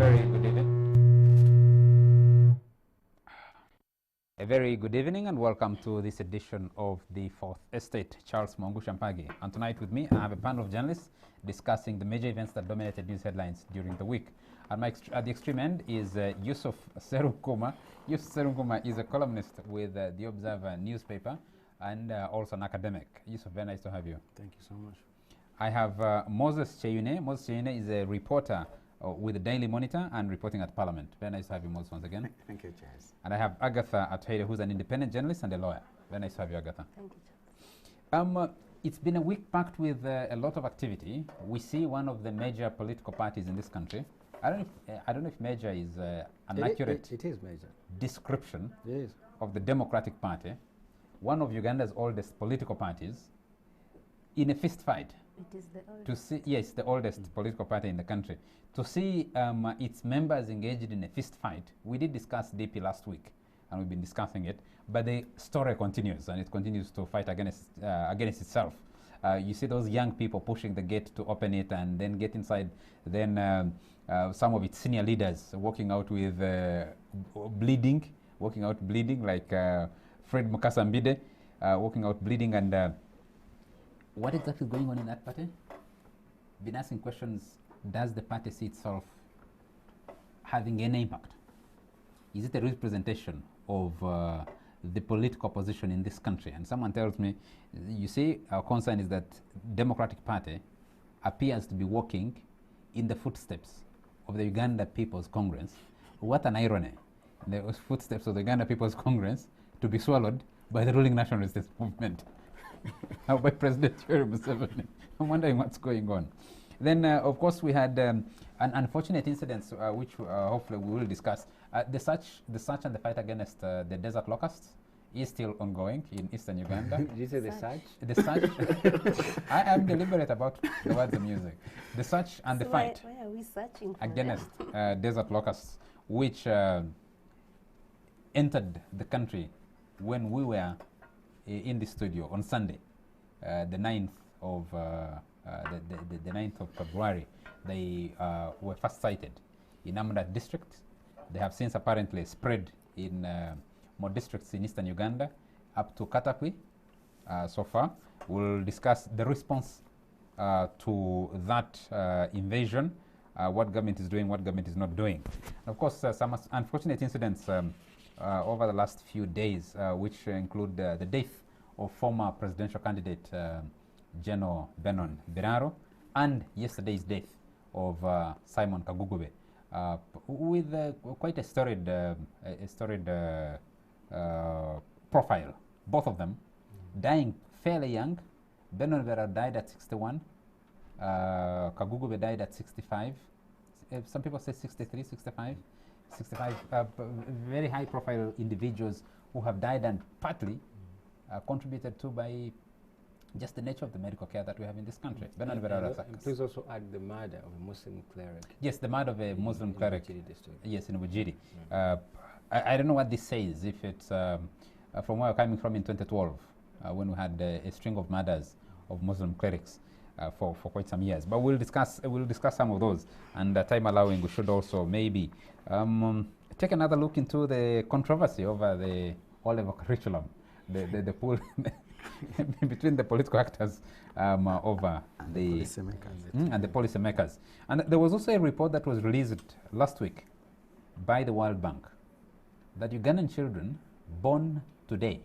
very good evening. A very good evening and welcome to this edition of the Fourth Estate. Charles Mongu Shampagi. And tonight with me, I have a panel of journalists discussing the major events that dominated news headlines during the week. At the extreme end is Yusuf Serunkuma. Yusuf Serunkuma is a columnist with the Observer newspaper and also an academic. Yusuf, very nice to have you. Thank you so much. I have Moses Cheyune. Moses Cheyune is a reporter with the Daily Monitor and reporting at Parliament. Very nice to have you, Moses, once again. Thank you, Charles. And I have Agatha Atuheire, who's an independent journalist and a lawyer. Very nice to have you, Agatha. Thank you, Charles. It's been a week packed with a lot of activity. We see one of the major political parties in this country. I don't know if major is an accurate it is major description yes. of the Democratic Party, one of Uganda's oldest political parties, in a fist fight. It is the oldest. To see, yes, the oldest political party in the country. To see its members engaged in a fist fight. We did discuss DP last week, and we've been discussing it. But the story continues, and it continues to fight against itself. You see those young people pushing the gate to open it and then get inside. Then some of its senior leaders walking out with bleeding, like Fred Mukasambide, walking out bleeding. And what exactly is going on in that party? Been asking questions. Does the party see itself having any impact? Is it a representation of the political opposition in this country? And someone tells me, you see, our concern is that Democratic Party appears to be walking in the footsteps of the Uganda People's Congress. What an irony. The footsteps of the Uganda People's Congress to be swallowed by the ruling National Resistance Movement. By President Yoweri Museveni. I'm wondering what's going on. Then, of course, we had an unfortunate incident, which hopefully we will discuss. The search and the fight against the desert locusts is still ongoing in eastern Uganda. Did you say the search? The search. I am deliberate about the words of music. The search and the fight Why are we searching for against desert locusts, which entered the country when we were in the studio on Sunday, the 9th of the 9th of February. They were first sighted in Amudat district. They have since apparently spread in more districts in eastern Uganda up to Katakwi so far. We'll discuss the response to that invasion, what government is doing, what government is not doing. And of course, some unfortunate incidents over the last few days, which include the death of former presidential candidate General Benon Biraro, and yesterday's death of Simon Kagugube, with quite a storied profile. Both of them dying fairly young. Benon Biraro died at 61. Kagugube died at 65. Some people say 63, 65. 65 very high profile individuals who have died and partly contributed to by just the nature of the medical care that we have in this country. Please also add the murder of a Muslim cleric. Yes, the murder of a Muslim cleric. Yes, in Wajiri. I don't know what this says, if it's from where we're coming from in 2012, when we had a string of murders of Muslim clerics for quite some years. But we'll discuss some of those, and time allowing, we should also maybe take another look into the controversy over the O-level curriculum, the pool between the political actors over the and the policymakers. And there was also a report that was released last week by the World Bank that Ugandan children born today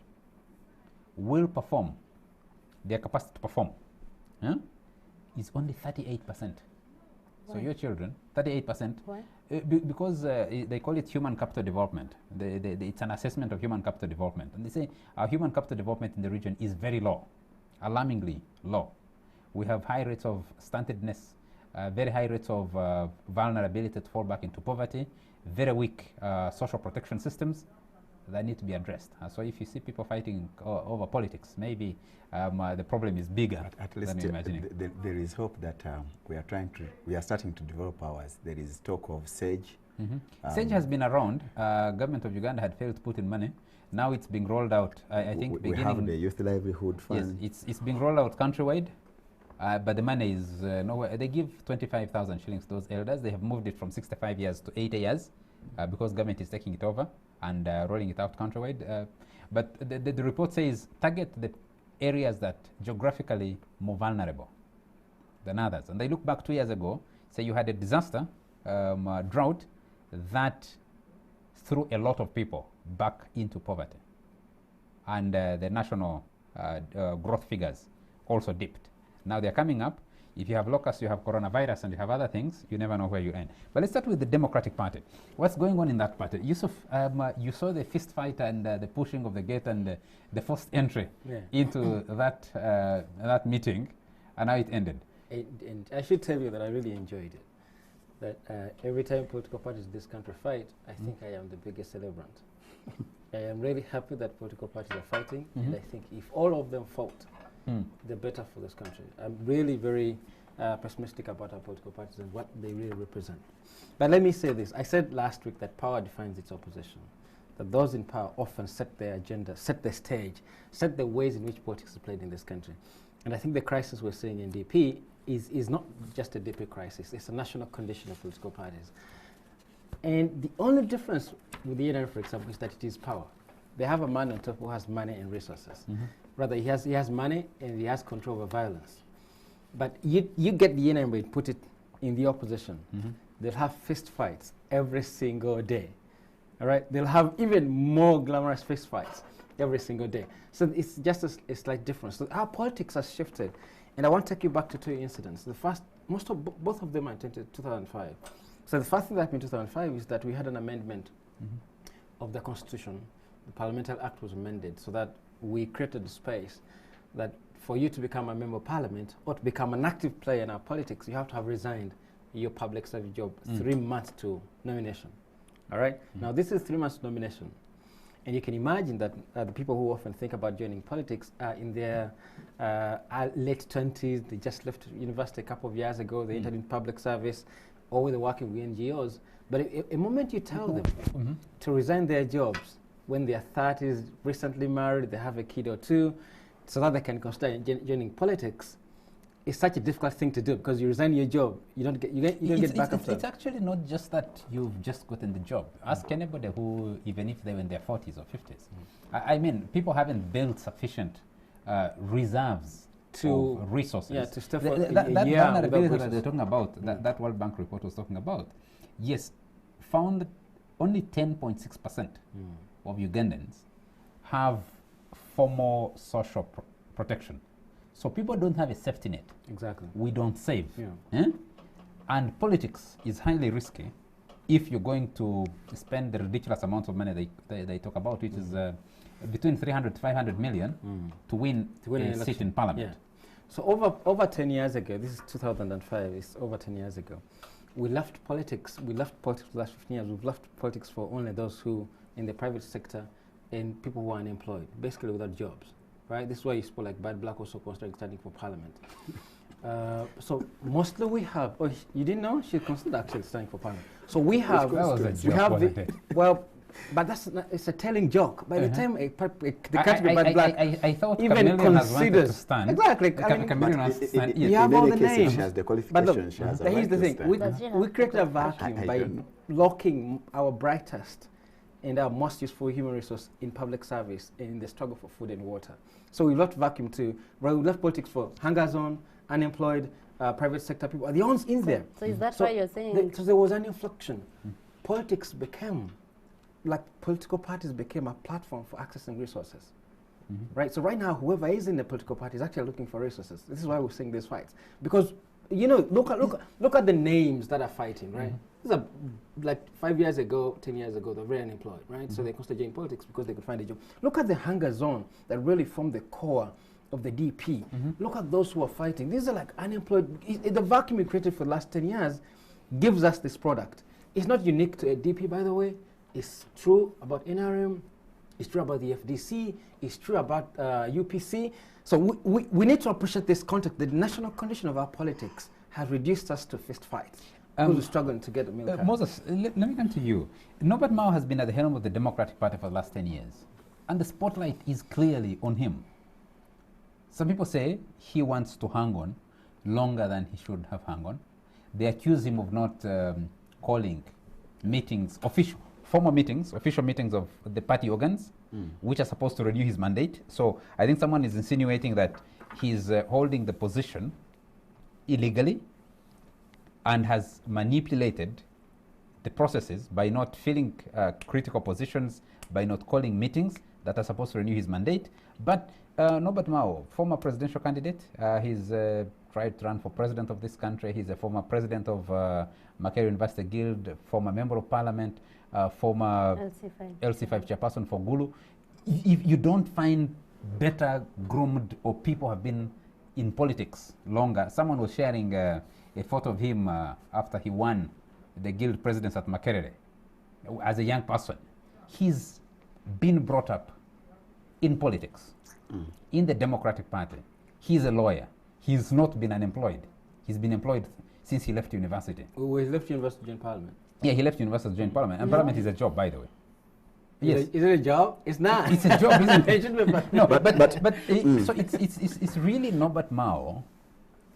will perform, their capacity to perform is only 38%. So your children, 38%. Why? Because they call it human capital development. It's an assessment of human capital development. And they say our human capital development in the region is very low, alarmingly low. We have high rates of stuntedness, very high rates of vulnerability to fall back into poverty, very weak social protection systems that need to be addressed. So if you see people fighting over politics, maybe the problem is bigger at least than you're imagining. There is hope that we are starting to develop ours. There is talk of SAGE. SAGE has been around. Government of Uganda had failed to put in money. Now it's being rolled out. I think we have the Youth Livelihood Fund. Yes, it's being rolled out countrywide. but the money is nowhere. They give 25,000 shillings to those elders. They have moved it from 65 years to 80 years because government is taking it over and rolling it out countrywide. But the report says target the areas that geographically more vulnerable than others. And they look back 2 years ago, say you had a disaster, drought, that threw a lot of people back into poverty. And the national growth figures also dipped. Now they're coming up. If you have locusts, you have coronavirus, and you have other things, you never know where you end. But let's start with the Democratic Party. What's going on in that party? Yusuf, you saw the fist fight and the pushing of the gate and the first entry into that meeting, and how it ended. And I should tell you that I really enjoyed it. That every time political parties in this country fight, I think I am the biggest celebrant. I am really happy that political parties are fighting, and I think if all of them fought, the better for this country. I'm really very pessimistic about our political parties and what they really represent. But let me say this. I said last week that power defines its opposition, that those in power often set their agenda, set the stage, set the ways in which politics is played in this country. And I think the crisis we're seeing in DP is not just a DP crisis. It's a national condition of political parties. And the only difference with the NRM, for example, is that it is power. They have a man on top who has money and resources. Rather, he has money and he has control over violence. But you get the NRM and put it in the opposition. They'll have fist fights every single day. All right? They'll have even more glamorous fist fights every single day. So it's just a slight difference. So our politics has shifted. And I want to take you back to two incidents. The first, both of them are in 2005. So the first thing that happened in 2005 is that we had an amendment of the Constitution. The Parliamentary Act was amended so that we created a space that for you to become a member of Parliament or to become an active player in our politics, you have to have resigned your public service job 3 months to nomination. All right? Now, this is 3 months to nomination. And you can imagine that the people who often think about joining politics are in their late 20s. They just left university a couple of years ago. They entered in public service, or they're working with NGOs. But a moment you tell them to resign their jobs when they're 30s, recently married, they have a kid or two, so that they can consider joining politics, it's such a difficult thing to do because you resign your job, you don't get back after. It's actually not just that you've just gotten the job. Ask anybody who, even if they were in their 40s or 50s. I mean, people haven't built sufficient reserves of resources. Yeah, to step that vulnerability that they're talking about, that World Bank report was talking about, yes, found only 10.6% of Ugandans have formal social protection. So people don't have a safety net. Exactly. We don't save. And politics is highly risky if you're going to spend the ridiculous amounts of money they talk about, which is between 300 to 500 million to win a seat in Parliament. So over 10 years ago, this is 2005, it's over 10 years ago, we left politics for the last 15 years. We've left politics for only those who in the private sector and people who are unemployed, basically without jobs, right? This is why you spoke like Bad Black also considered standing for Parliament. So mostly we have, you didn't know? She considered actually standing for Parliament. So we have, but that's not, it's a telling joke. By the time the category Bad Black I thought even considers to stand. Exactly. You have all the names. She has the qualification. She has a here's the thing. stand. We created a vacuum by locking our brightest and our most useful human resource in public service and in the struggle for food and water. So we left vacuum too. We left politics for hunger zone, unemployed, private sector people are the ones in there. So is that why you're saying? So there was an inflection. Politics became, like political parties became a platform for accessing resources. Right? So right now, whoever is in the political party is actually looking for resources. This is why we're seeing these fights. Because, you know, look at the names that are fighting, right? These are like 5 years ago, 10 years ago, they're very unemployed, right? So they constantly in politics because they could find a job. Look at the hunger zone that really formed the core of the DP. Look at those who are fighting. These are like unemployed. The vacuum we created for the last 10 years gives us this product. It's not unique to a DP, by the way. It's true about NRM. It's true about the FDC. It's true about UPC. So we need to appreciate this context. The national condition of our politics has reduced us to fist fights. We're struggling to get a milk. Moses, let me come to you. Norbert Mao has been at the helm of the Democratic Party for the last 10 years. And the spotlight is clearly on him. Some people say he wants to hang on longer than he should have hung on. They accuse him of not calling meetings, official meetings of the party organs, which are supposed to renew his mandate. So I think someone is insinuating that he's holding the position illegally and has manipulated the processes by not filling critical positions, by not calling meetings that are supposed to renew his mandate. But Norbert Mao, former presidential candidate, he's tried to run for president of this country. He's a former president of Makerere University Guild, former member of parliament, former LC5 chairperson for Gulu. If you don't find better groomed or people have been in politics longer. Someone was sharing a photo of him after he won the guild presidents at Makerere as a young person. He's been brought up in politics, in the Democratic Party. He's a lawyer. He's not been unemployed. He's been employed since he left university. Well, he left university to join parliament. Yeah, he left university to join parliament. And parliament is a job, by the way. Yes. Is it a job? It's not. It's a job, isn't it? No, but Mm. so it's really Norbert Mao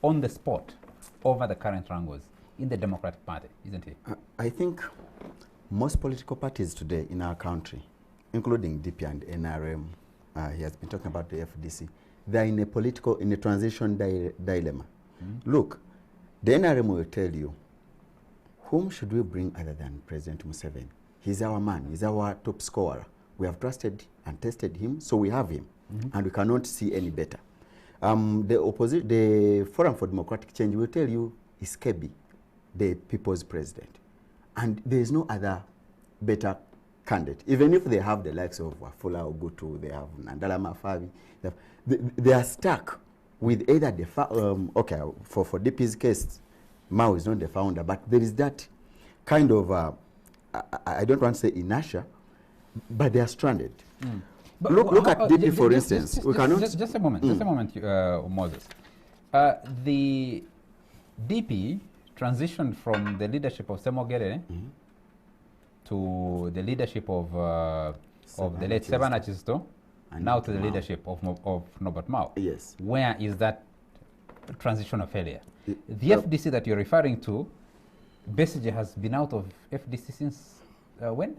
on the spot over the current wrangles in the Democratic Party, isn't he? I think most political parties today in our country, including DP and NRM, he has been talking about the FDC, they're in a transition dilemma. Look, the NRM will tell you, whom should we bring other than President Museveni? He's our man, he's our top scorer. We have trusted and tested him, so we have him, and we cannot see any better. The Forum for Democratic Change will tell you is Kebi, the people's president. And there is no other better candidate. Even if they have the likes of Wafula Ogutu, they have Nandala Mafabi, they are stuck with either the, for DP's case, Mao is not the founder, but there is that kind of, I don't want to say inertia, but they are stranded. But look at DP, for instance. Just a moment, Moses. The DP transitioned from the leadership of Semogere to the leadership of the late Sebana Chisto, and now to the leadership of Norbert Mao. Yes. Where is that transition of failure? The FDC that you're referring to, Besigye has been out of FDC since when?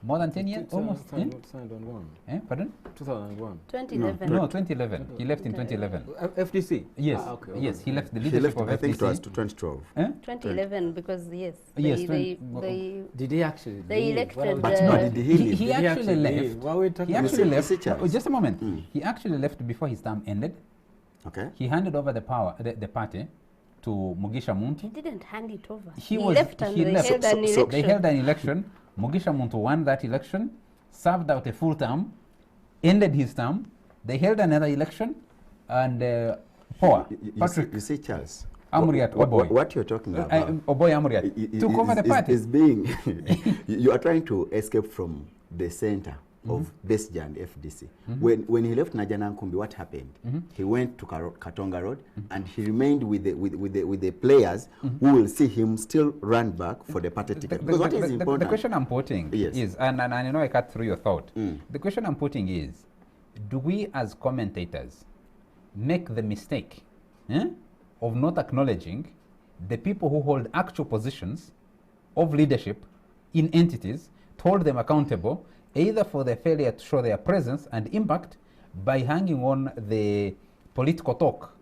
More than 10 years? Almost? 2001. Pardon? 2001. 2011. No, 2011. He left in 2011. FDC? Yes. Okay. Yes, he left the He leadership left, of I think it was FDC. 2012. 2011, because yes, Yes, Did he actually? they elected. But no, did he leave? He actually left. Why are we talking He about actually left. Charles. Just a moment. He actually left before his term ended. Okay. He handed over the party to Mugisha He Muntu. didn't hand it over. He left and they held an election. They held an election. Mugisha Muntu won that election, served out a full term, ended his term. They held another election, and Patrick You see, Charles, Amuriat Oboy. what you're talking about Oboy Amuriat took over the party. is being you are trying to escape from the center of Besigye and FDC. When he left Najana Nkumbi, what happened? He went to Katonga Road and he remained with the players who will see him still run back for the party ticket. Because what is important? The question I'm putting is, and I know I cut through your thought. The question I'm putting is, do we as commentators make the mistake of not acknowledging the people who hold actual positions of leadership in entities, to hold them accountable, either for their failure to show their presence and impact by hanging on the political talk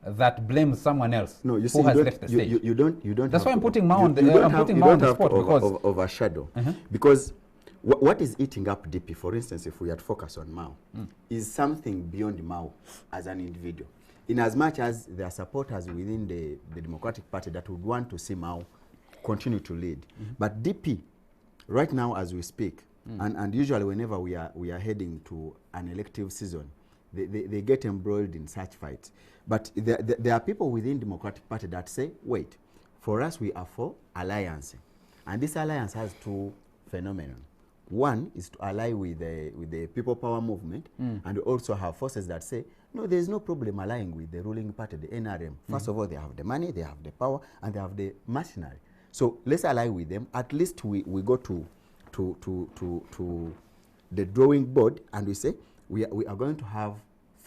that blames someone else No, you see, who has left the stage? You don't. That's have why I'm to- putting Mao you- on the you don't I'm have- putting you Mao on don't the have spot to because overshadow because what is eating up DP, for instance, if we had focused on Mao, is something beyond Mao as an individual. In as much as there are supporters within the Democratic Party that would want to see Mao continue to lead, but DP, right now as we speak, and usually whenever we are heading to an elective season, they get embroiled in such fights. But there are people within Democratic Party that say, wait, for us we are for alliance. And this alliance has two phenomena. One is to ally with the People Power Movement, and also have forces that say, no, there's no problem allying with the ruling party, the NRM. First of all, they have the money, they have the power, and they have the machinery. So let's ally with them. At least we go to the drawing board and we say, we are going to have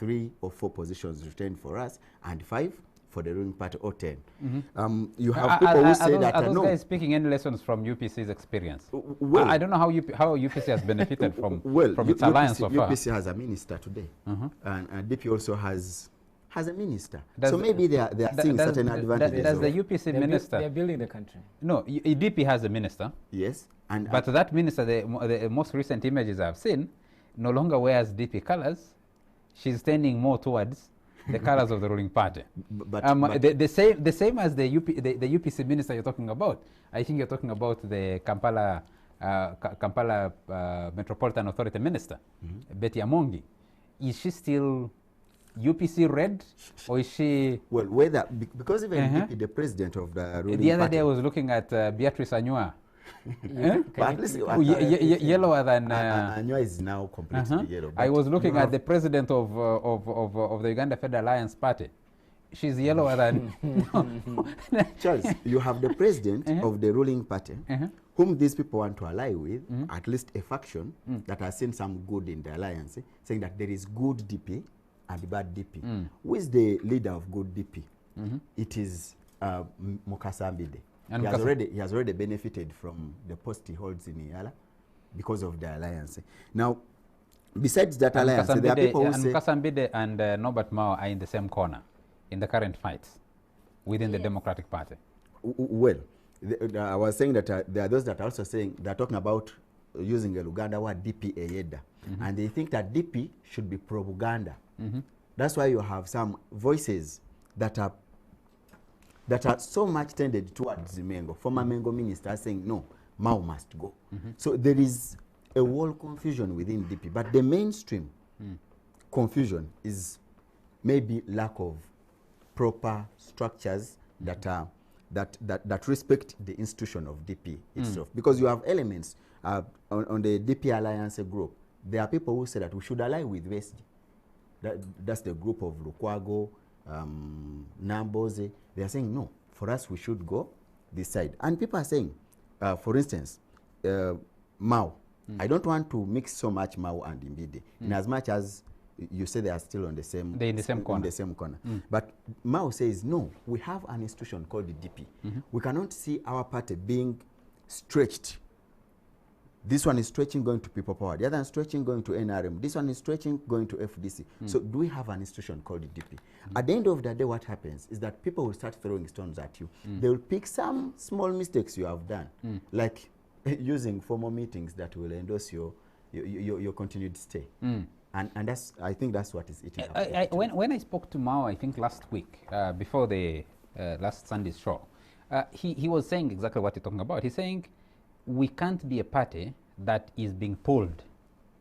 3 or 4 positions retained for us and 5 for the ruling party or 10. Mm-hmm. You have people who say that are those no. guys speaking any lessons from UPC's experience? Well, I don't know how UPC has benefited from its UPC, alliance so far. UPC has a minister today, and DP also has a minister. Does so maybe they are seeing certain advantages. Does the UPC minister? They're building the country. No, DP has a minister. Yes, but that minister, the most recent images I've seen, no longer wears DP colors. She's standing more towards the colors of the ruling party. The same as the UPC minister you're talking about. I think you're talking about the Kampala Metropolitan Authority minister, Betty Amongi. Is she still UPC red, or is she? Well, whether because even DP, the president of the ruling the other party, day I was looking at Beatrice Anywa. But at least Yellower than Anywa is now completely yellow. I was looking at the president of the Uganda Federal Alliance Party. She's yellower than Charles. You have the president of the ruling party, whom these people want to ally with, at least a faction that has seen some good in the alliance, saying that there is good DP and bad DP. Who is the leader of good DP? It is Mukasa Mbide. He has already benefited from the post he holds in Yala because of the alliance. Now, besides that alliance, there are people who say... Mukasa Mbide and Norbert Mao are in the same corner in the current fights within the Democratic Party. Well, I was saying that there are those that are also saying, they're talking about using a Luganda word DP Eyeda. And they think that DP should be propaganda. That's why you have some voices that are so much tended towards Mengo. Former Mengo minister saying, no, Mao must go. So there is a whole confusion within DP. But the mainstream confusion is maybe lack of proper structures that respect the institution of DP itself. Because you have elements on the DP Alliance group. There are people who say that we should ally with West. That's the group of Lukwago, Namboze. They are saying, no, for us, we should go this side. And people are saying, for instance, Mao. I don't want to mix so much Mao and Mbide, in as much as you say they are still on the same, they're in the same corner. But Mao says, no, we have an institution called the DP. We cannot see our party being stretched. This one is stretching going to People Power. The other one is stretching going to NRM. This one is stretching going to FDC. So do we have an institution called the DP? At the end of the day, what happens is that people will start throwing stones at you. They will pick some small mistakes you have done, like using formal meetings that will endorse your continued stay. And that's, I think that's what is eating up. When I spoke to Mao, I think last week, before the last Sunday's show, he was saying exactly what you're talking about. He's saying, we can't be a party that is being pulled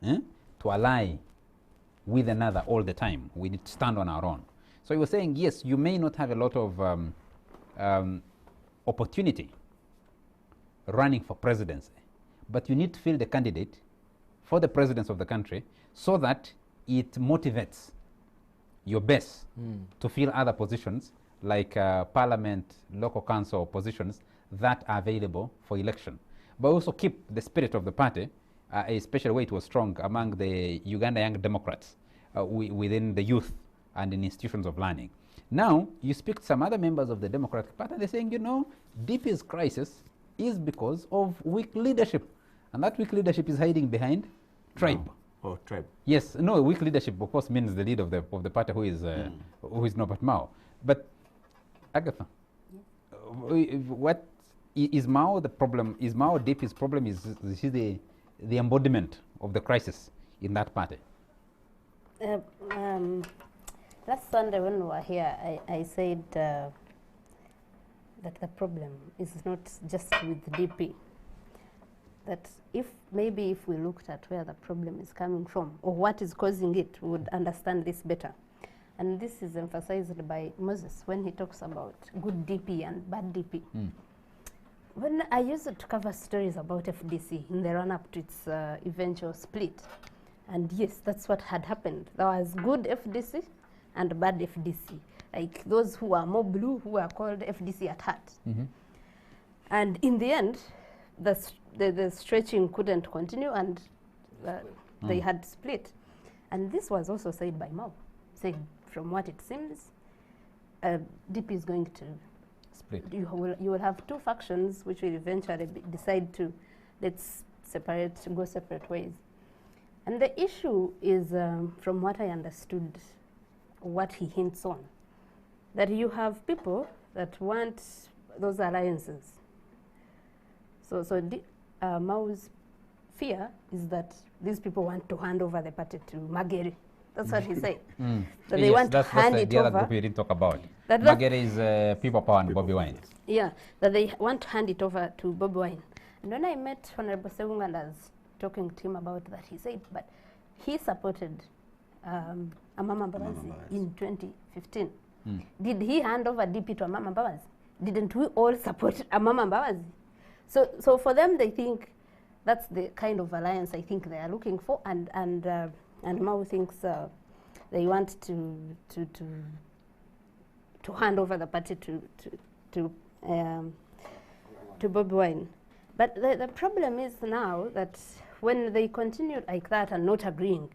to ally with another all the time. We need to stand on our own. So he was saying, yes, you may not have a lot of opportunity running for presidency, but you need to field a candidate for the presidency of the country so that it motivates your base to fill other positions like parliament, local council positions that are available for election. But also keep the spirit of the party, especially where it was strong among the Uganda Young Democrats within the youth and in institutions of learning. Now, you speak to some other members of the Democratic Party, they're saying, you know, DP's crisis is because of weak leadership. And that weak leadership is hiding behind tribe. Oh, tribe. Yes, no, weak leadership, of course, means the leader of the party who is Norbert Mao. But, Agatha, what is Mao the problem? Is Mao DP's problem? Is he the embodiment of the crisis in that party? Last Sunday when we were here, I said that the problem is not just with DP. That if we looked at where the problem is coming from or what is causing it, we would understand this better. And this is emphasized by Moses when he talks about good DP and bad DP. When I used to cover stories about FDC in the run-up to its eventual split, and yes, that's what had happened. There was good FDC and bad FDC, like those who are more blue, who are called FDC at heart. And in the end, the stretching couldn't continue, and they had split. And this was also said by Mao, say, from what it seems, DP is going to Split. you will have two factions which will eventually decide to let's go separate ways. And the issue is, from what I understood, what he hints on, that you have people that want those alliances. So Mau's fear is that these people want to hand over the party to Magere. That's what he said. So they want to hand it the over. other group we didn't talk about. That Magere is People Power and Bobby Wine. Yeah, that they want to hand it over to Bobby Wine. And when I met Honorable Segunga and I was talking to him about that, he said, but he supported Amama Mbabazi in 2015. Did he hand over DP to Amama Mbabazi? Didn't we all support Amama Mbabazi? So for them, they think that's the kind of alliance I think they are looking for, and Mao thinks they want to hand over the party to Bobby Wine. But the problem is now that when they continue like that and not agreeing,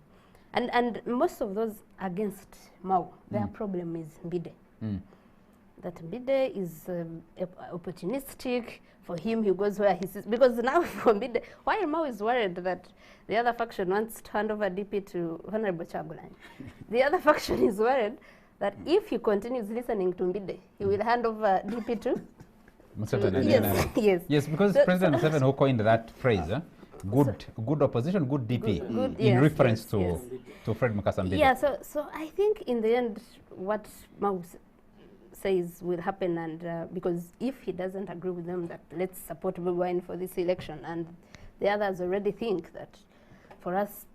and most of those against Mao, their problem is Mbide. That Mbide is opportunistic. For him, he goes where he sees. Because now for Mbide, while Mao is worried that the other faction wants to hand over DP to Honorable Chagulanyi, the other faction is worried that if he continues listening to Mbide, he will hand over DP to Museveni. Yes. Yes, because So- President Museveni who coined that phrase, good opposition, good DP, Good, in yes, reference yes, to Fred Mukasa Mbide. Yeah, so I think in the end, what Mao says will happen, and because if he doesn't agree with them that let's support Bobby Wine for this election, and the others already think that for us,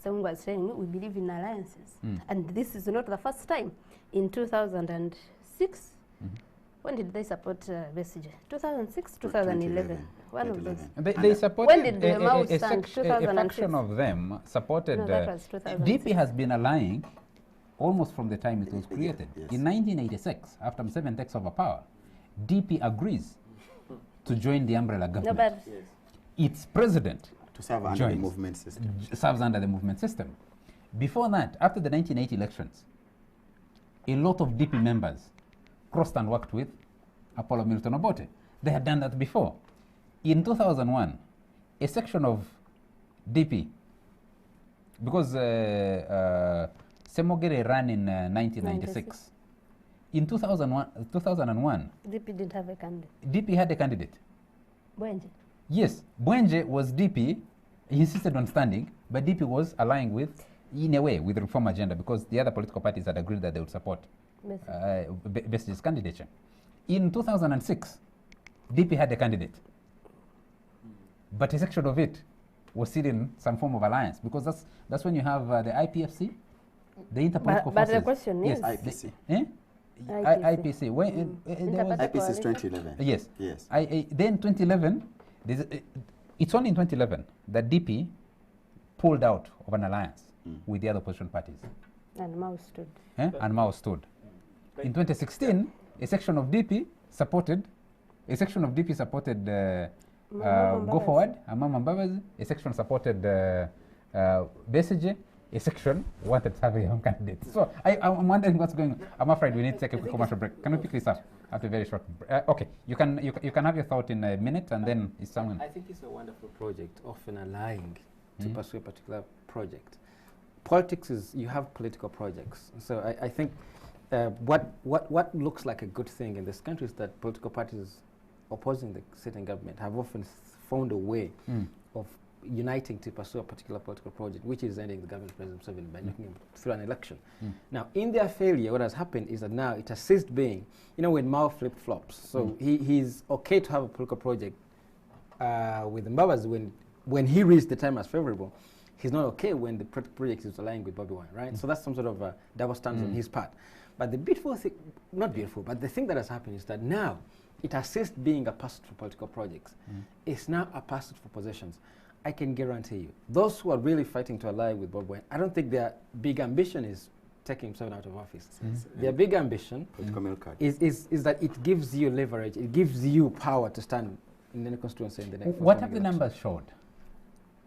someone was saying we believe in alliances, and this is not the first time. In 2006, when did they support Besigye? 2006, 2011, one of those. They supported When did the Mao stand? a 2006? faction of them supported. No, that was 2006. DP has been allying almost from the time it was created. Yes. In 1986, after Museveni takes over power, DP agrees to join the umbrella No, government. but Its president To serve under the joins, movement system. serves under the movement system. Before that, after the 1980 elections, a lot of DP members crossed and worked with Apollo Milton Obote. They had done that before. In 2001, a section of DP, because Semogere ran in 1996. In 2001, DP didn't have a candidate. DP had a candidate. Bwenje. Yes, Bwenje was DP. He insisted on standing, but DP was allying with, in a way, with the reform agenda because the other political parties had agreed that they would support Besigye's candidature. In 2006, DP had a candidate, but a section of it was still in some form of alliance because that's when you have the IPFC, the interpolitical But forces. the question Yes, is, IPC. IPC. When there was, IPC is 2011. yes. Yes. Then 2011, it's only in 2011 that DP pulled out of an alliance with the other opposition parties. and Mao stood. And Mao stood. In 2016, a section of DP supported Go Forward, Amama Mbabazi. A section supported Besigye. A section wanted to have a young candidate. So I'm wondering what's going on. I'm afraid we need to take a quick commercial break. Can we pick this up after a very short break? Okay, you can have your thought in a minute, and then is someone. I think it's a wonderful project, often allying to pursue a particular project. Politics is, you have political projects. So I think what looks like a good thing in this country is that political parties opposing the sitting government have often found a way of uniting to pursue a particular political project, which is ending the government of President Museveni by making him through an election. Now, in their failure, what has happened is that now it has ceased being, when Mao flip-flops. So he's okay to have a political project with Mbabazi when he reads the time as favorable. He's not okay when the project is aligning with Bobby Wine, right? So that's some sort of double standard on his part. But the beautiful thing, not beautiful, but the thing that has happened is that now it has ceased being a pursuit for political projects. It's now a pursuit for possessions. I can guarantee you, those who are really fighting to ally with Bob Wine, I don't think their big ambition is taking himself out of office. Their big ambition is that it gives you leverage, it gives you power to stand in any constituency in the next. What have the numbers showed?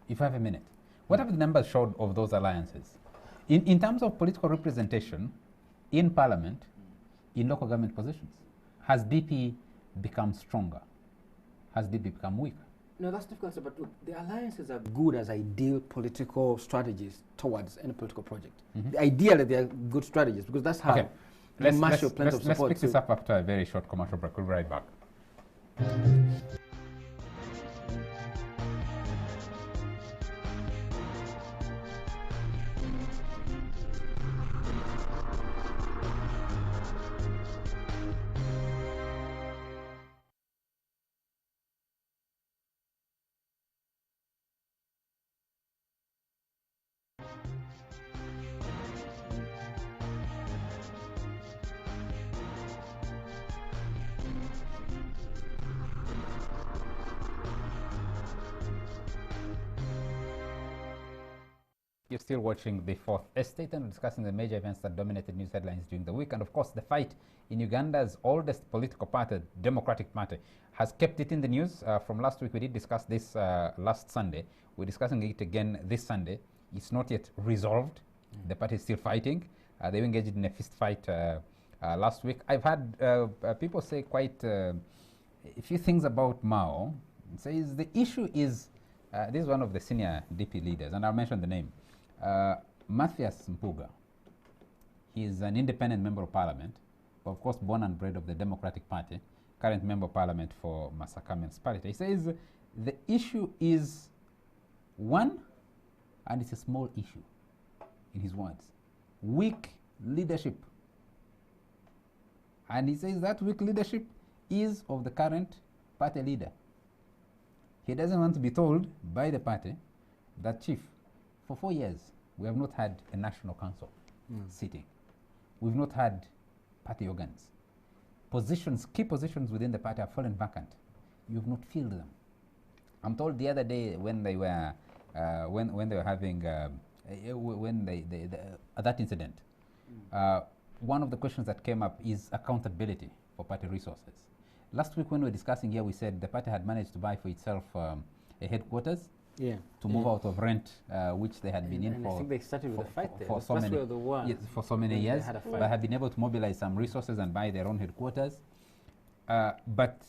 If I have a minute, what have the numbers showed of those alliances? In terms of political representation in parliament, in local government positions, has DP become stronger? Has DP become weaker? No, that's difficult to say, but look, the alliances are good as ideal political strategies towards any political project. The idea that they are good strategies, because that's how you marshal plenty of support. Let's pick this up after a very short commercial break. We'll be right back. You're still watching The Fourth Estate and discussing the major events that dominated news headlines during the week. And of course, the fight in Uganda's oldest political party, Democratic Party, has kept it in the news. From last week, we did discuss this last Sunday. We're discussing it again this Sunday. It's not yet resolved. The party is still fighting. They were engaged in a fist fight last week. I've had people say quite a few things about Mao. It says the issue is, this is one of the senior DP leaders, and I'll mention the name. Matthias Mpuga. He is an independent member of parliament, but of course born and bred of the Democratic Party, current member of parliament for Masaka municipality. He says the issue is one, and it's a small issue, in his words, weak leadership. And he says that weak leadership is of the current party leader. He doesn't want to be told by the party that, Chief, for 4 years, we have not had a national council sitting. We've not had party organs. Positions, key positions within the party have fallen vacant. You've not filled them. I'm told the other day when they were when they were having that incident, one of the questions that came up is accountability for party resources. Last week when we were discussing here, we said the party had managed to buy for itself a headquarters to move out of rent, which they had been in for. I think they started with a fight there. For so many, yes, for so many years. They had been able to mobilize some resources and buy their own headquarters. But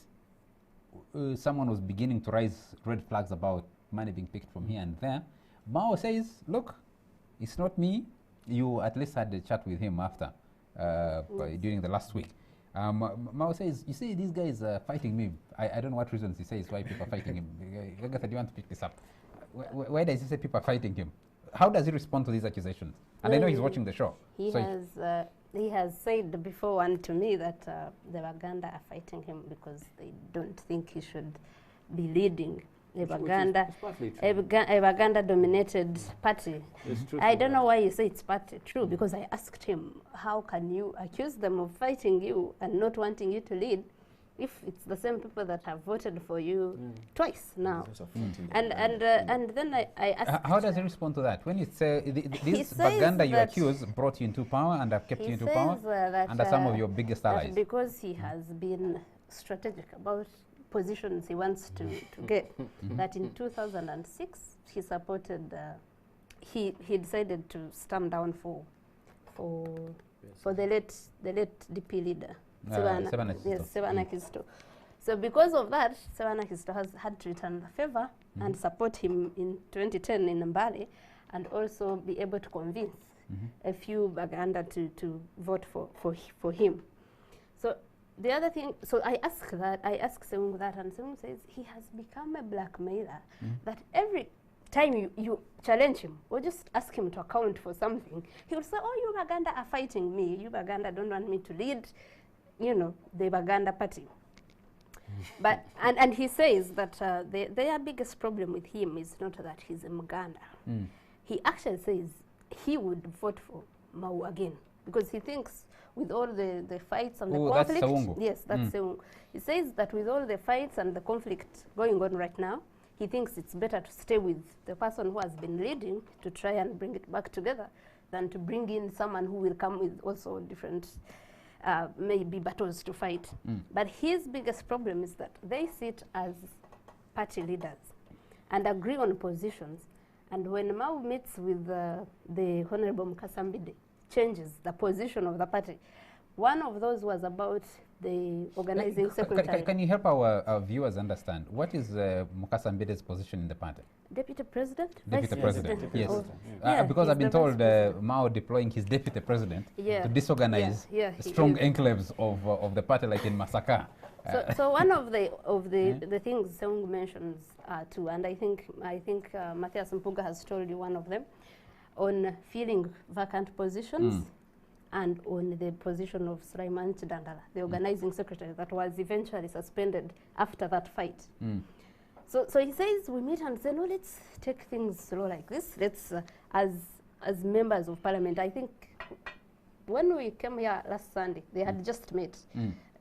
someone was beginning to raise red flags about money being picked from here and there. Mao says, look, it's not me. You at least had a chat with him after, during the last week. Mao says, you see, these guys are fighting me. I don't know what reasons he says why people are fighting him. Agatha, do you want to pick this up? Why does he say people are fighting him? How does he respond to these accusations? And I know he's watching the show. He has said before and to me that the Baganda are fighting him because they don't think he should be leading a Baganda dominated party. I don't know why you say it's party. True, because I asked him, how can you accuse them of fighting you and not wanting you to lead if it's the same people that have voted for you twice now? And then I asked... How does he respond to that? When you say this Baganda you accuse brought you into power and have kept you into power under some of your biggest allies? Because he has been strategic about positions he wants to get. That in 2006 he supported, he decided to stand down for the late DP leader, Sebana Kisto. So because of that, Sebana Kisto has had to return the favor and support him in 2010 in Mbale, and also be able to convince a few Baganda to vote for him. So the other thing, so I asked Seung that, and Seung says he has become a blackmailer, that every time you challenge him or just ask him to account for something, he will say, oh, you Baganda are fighting me. You Baganda don't want me to lead, the Baganda party. But, and he says that their biggest problem with him is not that he's a Muganda. He actually says he would vote for Mao again, because he thinks with all the fights and the conflict, yes, that's Seung. He says that with all the fights and the conflict going on right now, he thinks it's better to stay with the person who has been leading to try and bring it back together than to bring in someone who will come with also different, maybe battles to fight. But his biggest problem is that they sit as party leaders and agree on positions, And when Mao meets with the Honorable Mukasambide, changes the position of the party. One of those was about the organizing secretary. Can you help our viewers understand what is Mukasambide's position in the party? Deputy President? Deputy Vice President, Deputy yes. President, yeah. Because he's I've been the told Vice President. Mao deploying his deputy president Yeah. to disorganize Yeah, he strong is. enclaves of the party, like in Masaka. So one of the things Seung mentions too, and I think Matthias Mpuga has told you one of them, on filling vacant positions and on the position of Sulaiman Chidandala, the organizing secretary that was eventually suspended after that fight. So he says we meet and say, no, let's take things slow like this. Let's, as members of parliament, I think when we came here last Sunday, they had just met.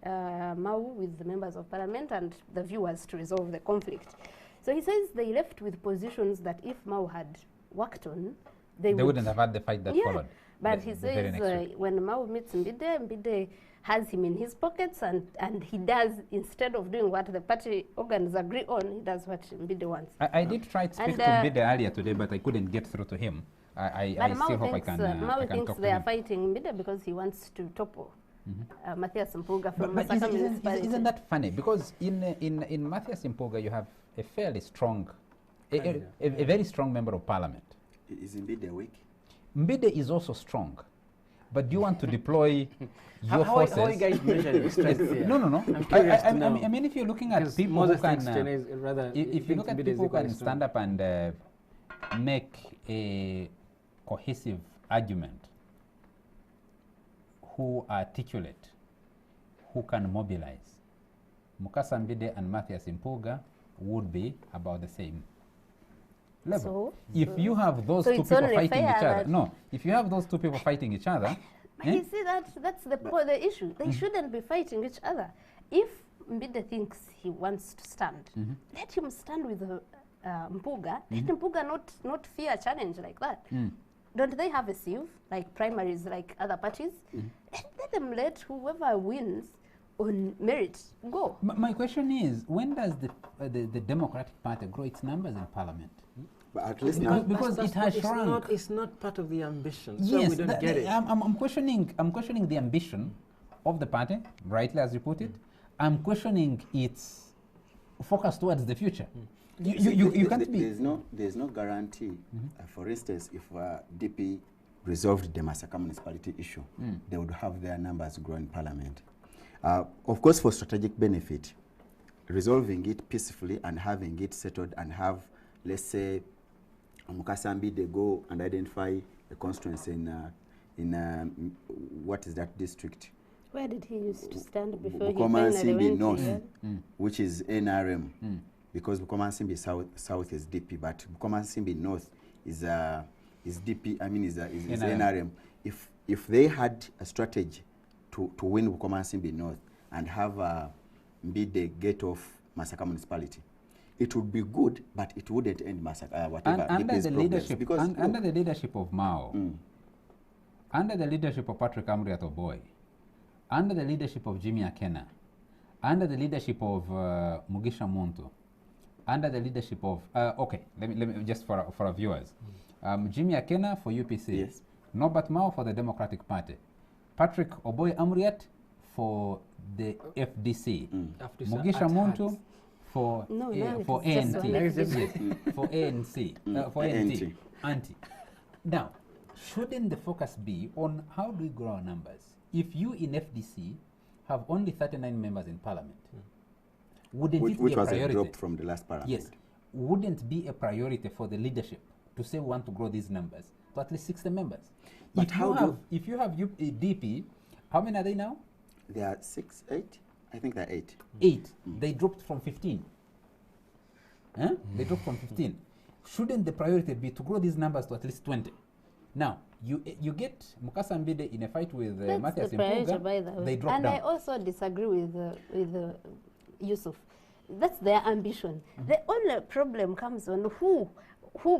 Mao with the members of parliament, and the view was to resolve the conflict. So he says they left with positions that if Mao had worked on, they wouldn't have had the fight that followed. But the he very next says week. when Mao meets Mbide has him in his pockets, and he does, instead of doing what the party organs agree on, he does what Mbide wants. I did try to speak to Mbide earlier today, but I couldn't get through to him. I still hope I can Mao I can thinks talk they to are him. fighting Mbide because he wants to topple Matthias Mpuga from But Masaka municipality. isn't that funny? Because in Matthias Mpuga, you have a fairly strong, a very strong member of parliament. Is Mbide weak? Mbide is also strong. But do you want to deploy your How forces? are you guys measuring strength here? No. I'm curious to know. I mean, if you're looking at Because people who Moses can, thinks China is rather, if you look at Mbide is people who equally can strong. stand up and make a cohesive argument, who are articulate, who can mobilize, Mukasa Mbide and Matthias Mpuga would be about the same level. If you have those two it's people only fighting fair each other, that- no, if you have those two people fighting each other, But you see, that's the issue. They shouldn't be fighting each other. If Mbide thinks he wants to stand, let him stand with Mpuga. Let Mpuga not fear a challenge like that. Don't they have a sieve, like primaries, like other parties? Let them let whoever wins on merit go. My question is, when does the Democratic Party grow its numbers in parliament? But at least Because, now, because it has shrunk. It's not part of the ambition. So Yes, we don't get it. I'm questioning the ambition of the party, rightly as you put it. I'm questioning its focus towards the future. You can't be. There's no guarantee. For instance, if DP resolved the Masaka municipality issue, they would have their numbers grow in parliament. Of course, for strategic benefit, resolving it peacefully and having it settled and have, let's say, Mukasambi, they go and identify a constituency in what is that district? Where did he used to stand before he Bukoma finally Simbi went North, here? which is NRM, because Bukoma Simbi South is DP, but Bukoma Simbi North is DP. I mean, is NRM. If they had a strategy to win Bukoma Simbi North and have Mbide get off Masaka municipality, it would be good, but it wouldn't end Masaka whatever Under DP's the problems. leadership, Because under the leadership of Mao, under the leadership of Patrick Amriat Oboy, under the leadership of Jimmy Akena, under the leadership of Mugisha Muntu, under the leadership of okay, let me just for our viewers, Jimmy Akena for UPC, Yes. Norbert Mao for the Democratic Party, Patrick Oboy Amriat for the FDC, After Mugisha at Muntu heart. for No, no, for it's just ANC, one Yes, FDC. for ANC, for ANC. anti. Now, shouldn't the focus be on how do we grow our numbers? If you in FDC have only 39 members in parliament, wouldn't it which be a was priority? dropped from the last parliament. Yes. Wouldn't be a priority for the leadership to say we want to grow these numbers to at least 60 members? But If you have DP, how many are they now? There are 6, 8. I think there are 8. 8. They dropped from 15. Huh? They dropped from 15. Shouldn't the priority be to grow these numbers to at least 20? Now, you get Mukasa Mbide in a fight with That's Matthias the priority, by the Mpuga, way. they drop And down. I also disagree with Yusuf. That's their ambition. The only problem comes on who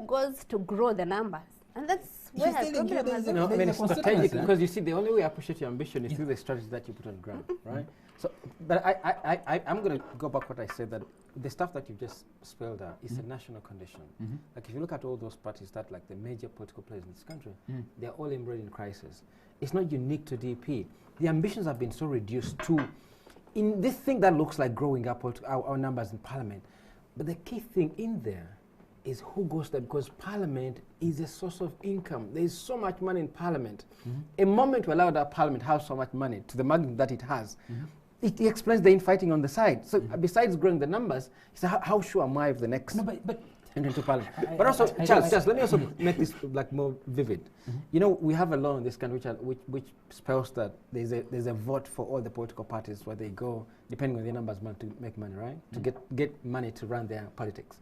goes to grow the numbers, and that's where He's telling you problem there has is a- been. No, I mean, There's it's a strategic consequence, because you see, the only way I appreciate your ambition is through the strategy that you put on ground, right? So, but I'm going to go back what I said, that the stuff that you just spelled out is a national condition. Like, if you look at all those parties that, like, the major political players in this country, they're all embroiled in crisis. It's not unique to DP. The ambitions have been so reduced to, in this thing that looks like growing up our numbers in parliament. But the key thing in there is who goes there, because parliament is a source of income. There is so much money in parliament. A moment we allow that parliament have so much money to the magnitude that it has, it explains the infighting on the side. So besides growing the numbers, so how sure am I of the next into parliament? But also, Charles, let me also make this like more vivid. You know, we have a law in this country which spells that there's a vote for all the political parties where they go, depending on their numbers, to make money, right? To get money to run their politics.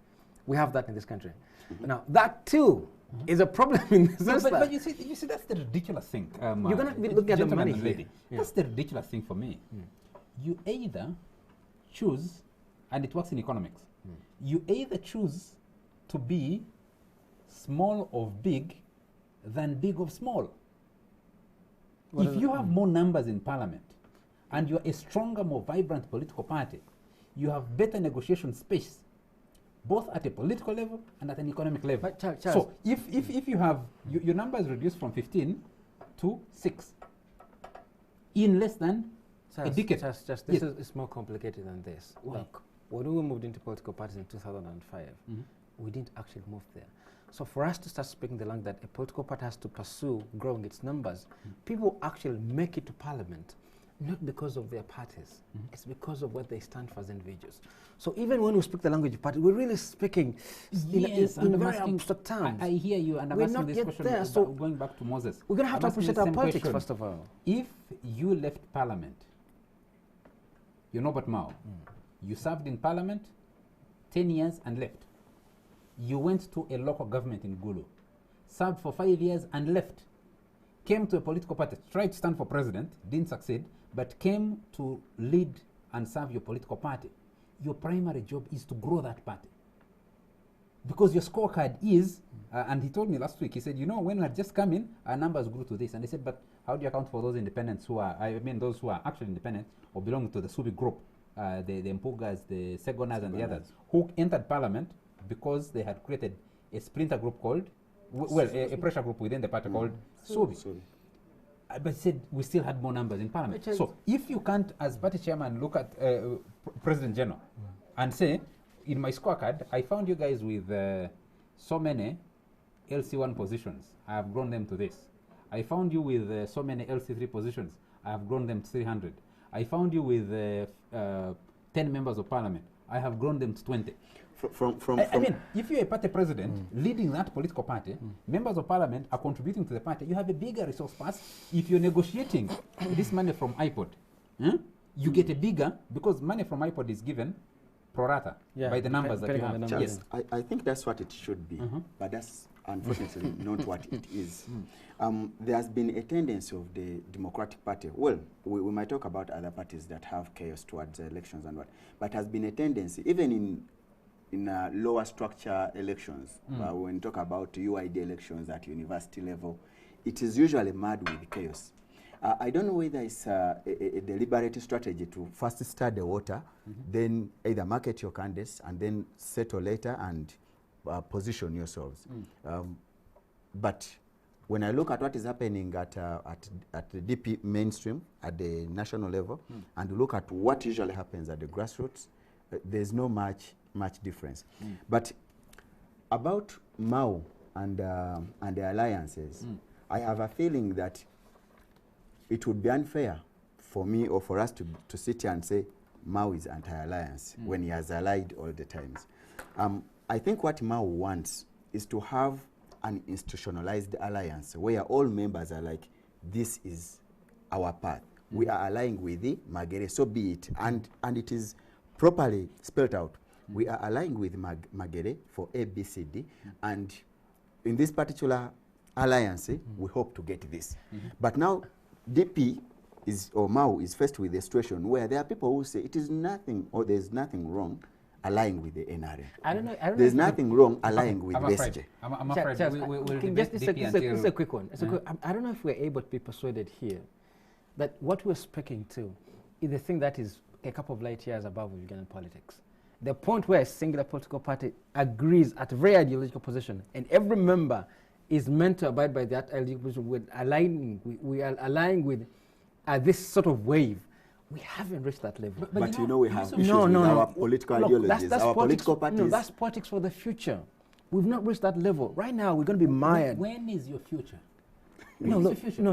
We have that in this country. Now, that too is a problem in the sense that... But you see, that's the ridiculous thing. You're going to be looking at the money here. Lady. Yeah. That's the ridiculous thing for me. You either choose, and it works in economics, you either choose to be small of big than big of small. If you have more numbers in parliament and you're a stronger, more vibrant political party, you have better negotiation space, both at a political level and at an economic level. But Charles, so if you have your numbers reduced from 15 to 6 in less than a decade. This is more complicated than this. Why? Look, when we moved into political parties in 2005, we didn't actually move there. So for us to start speaking the language that a political party has to pursue growing its numbers, people actually make it to parliament, not because of their parties. It's because of what they stand for as individuals. So even when we speak the language of party, we're really speaking in very abstract terms. I hear you, and I'm We're asking not this yet question there, so going back to Moses. We're going to have to I'm asking appreciate the our same politics, question. first of all. If you left parliament, you know about Mao, you served in parliament 10 years and left. You went to a local government in Gulu, served for 5 years and left. Came to a political party, tried to stand for president, didn't succeed, but came to lead and serve your political party. Your primary job is to grow that party. Because your scorecard is, and he told me last week, he said, you know, when we had just come in, our numbers grew to this. And he said, but how do you account for those independents who are, those who are actually independent or belong to the Subi group, the Mpugas, the Segonas, and the others, who entered parliament because they had created a splinter group called, a pressure group within the party called Subi. But he said we still had more numbers in parliament. So if you can't, as party chairman, look at President General and say, in my scorecard, I found you guys with so many LC1 positions. I have grown them to this. I found you with so many LC3 positions. I have grown them to 300. I found you with 10 members of parliament. I have grown them to 20. I mean, if you're a party president leading that political party, members of parliament are contributing to the party, you have a bigger resource pass. If you're negotiating this money from iPod, you get a bigger, because money from iPod is given pro rata by the numbers that you have. Yes, I think that's what it should be, but that's unfortunately not what it is. There has been a tendency of the Democratic Party, well, we might talk about other parties that have chaos towards elections and what, but has been a tendency, even in lower structure elections, when you talk about UID elections at university level, it is usually mad with chaos. I don't know whether it's a deliberate strategy to first start the water, then either market your candidates and then settle later and position yourselves. But when I look at what is happening at the DP mainstream, at the national level, and look at what usually happens at the grassroots, there's no much difference. But about Mao and the alliances, I have a feeling that it would be unfair for me or for us to sit here and say Mao is anti-alliance when he has allied all the times. I think what Mao wants is to have an institutionalized alliance where all members are like, this is our path. We are allying with the Magere, so be it. And it is properly spelled out. We are allying with Magere for A, B, C, D, and in this particular alliance, we hope to get this. But now, DP or Mao is faced with a situation where there are people who say it is nothing or there's nothing wrong allying with the NRM. I don't know. There's nothing wrong allying with I'm the afraid. SJ. I'm afraid. Charles, We'll just debate it's DP a until quick one. I don't know if we're able to be persuaded here that what we're speaking to is the thing that is a couple of light years above Ugandan politics. The point where a singular political party agrees at a very ideological position, and every member is meant to abide by that ideological position. We are aligning with this sort of wave. We haven't reached that level. But you know we have issues No, with no, our no. political Look, ideologies, that's our politics, political parties. No, that's politics for the future. We've not reached that level. Right now, we're going to be mired. When is your future? No, When is look, your future? no,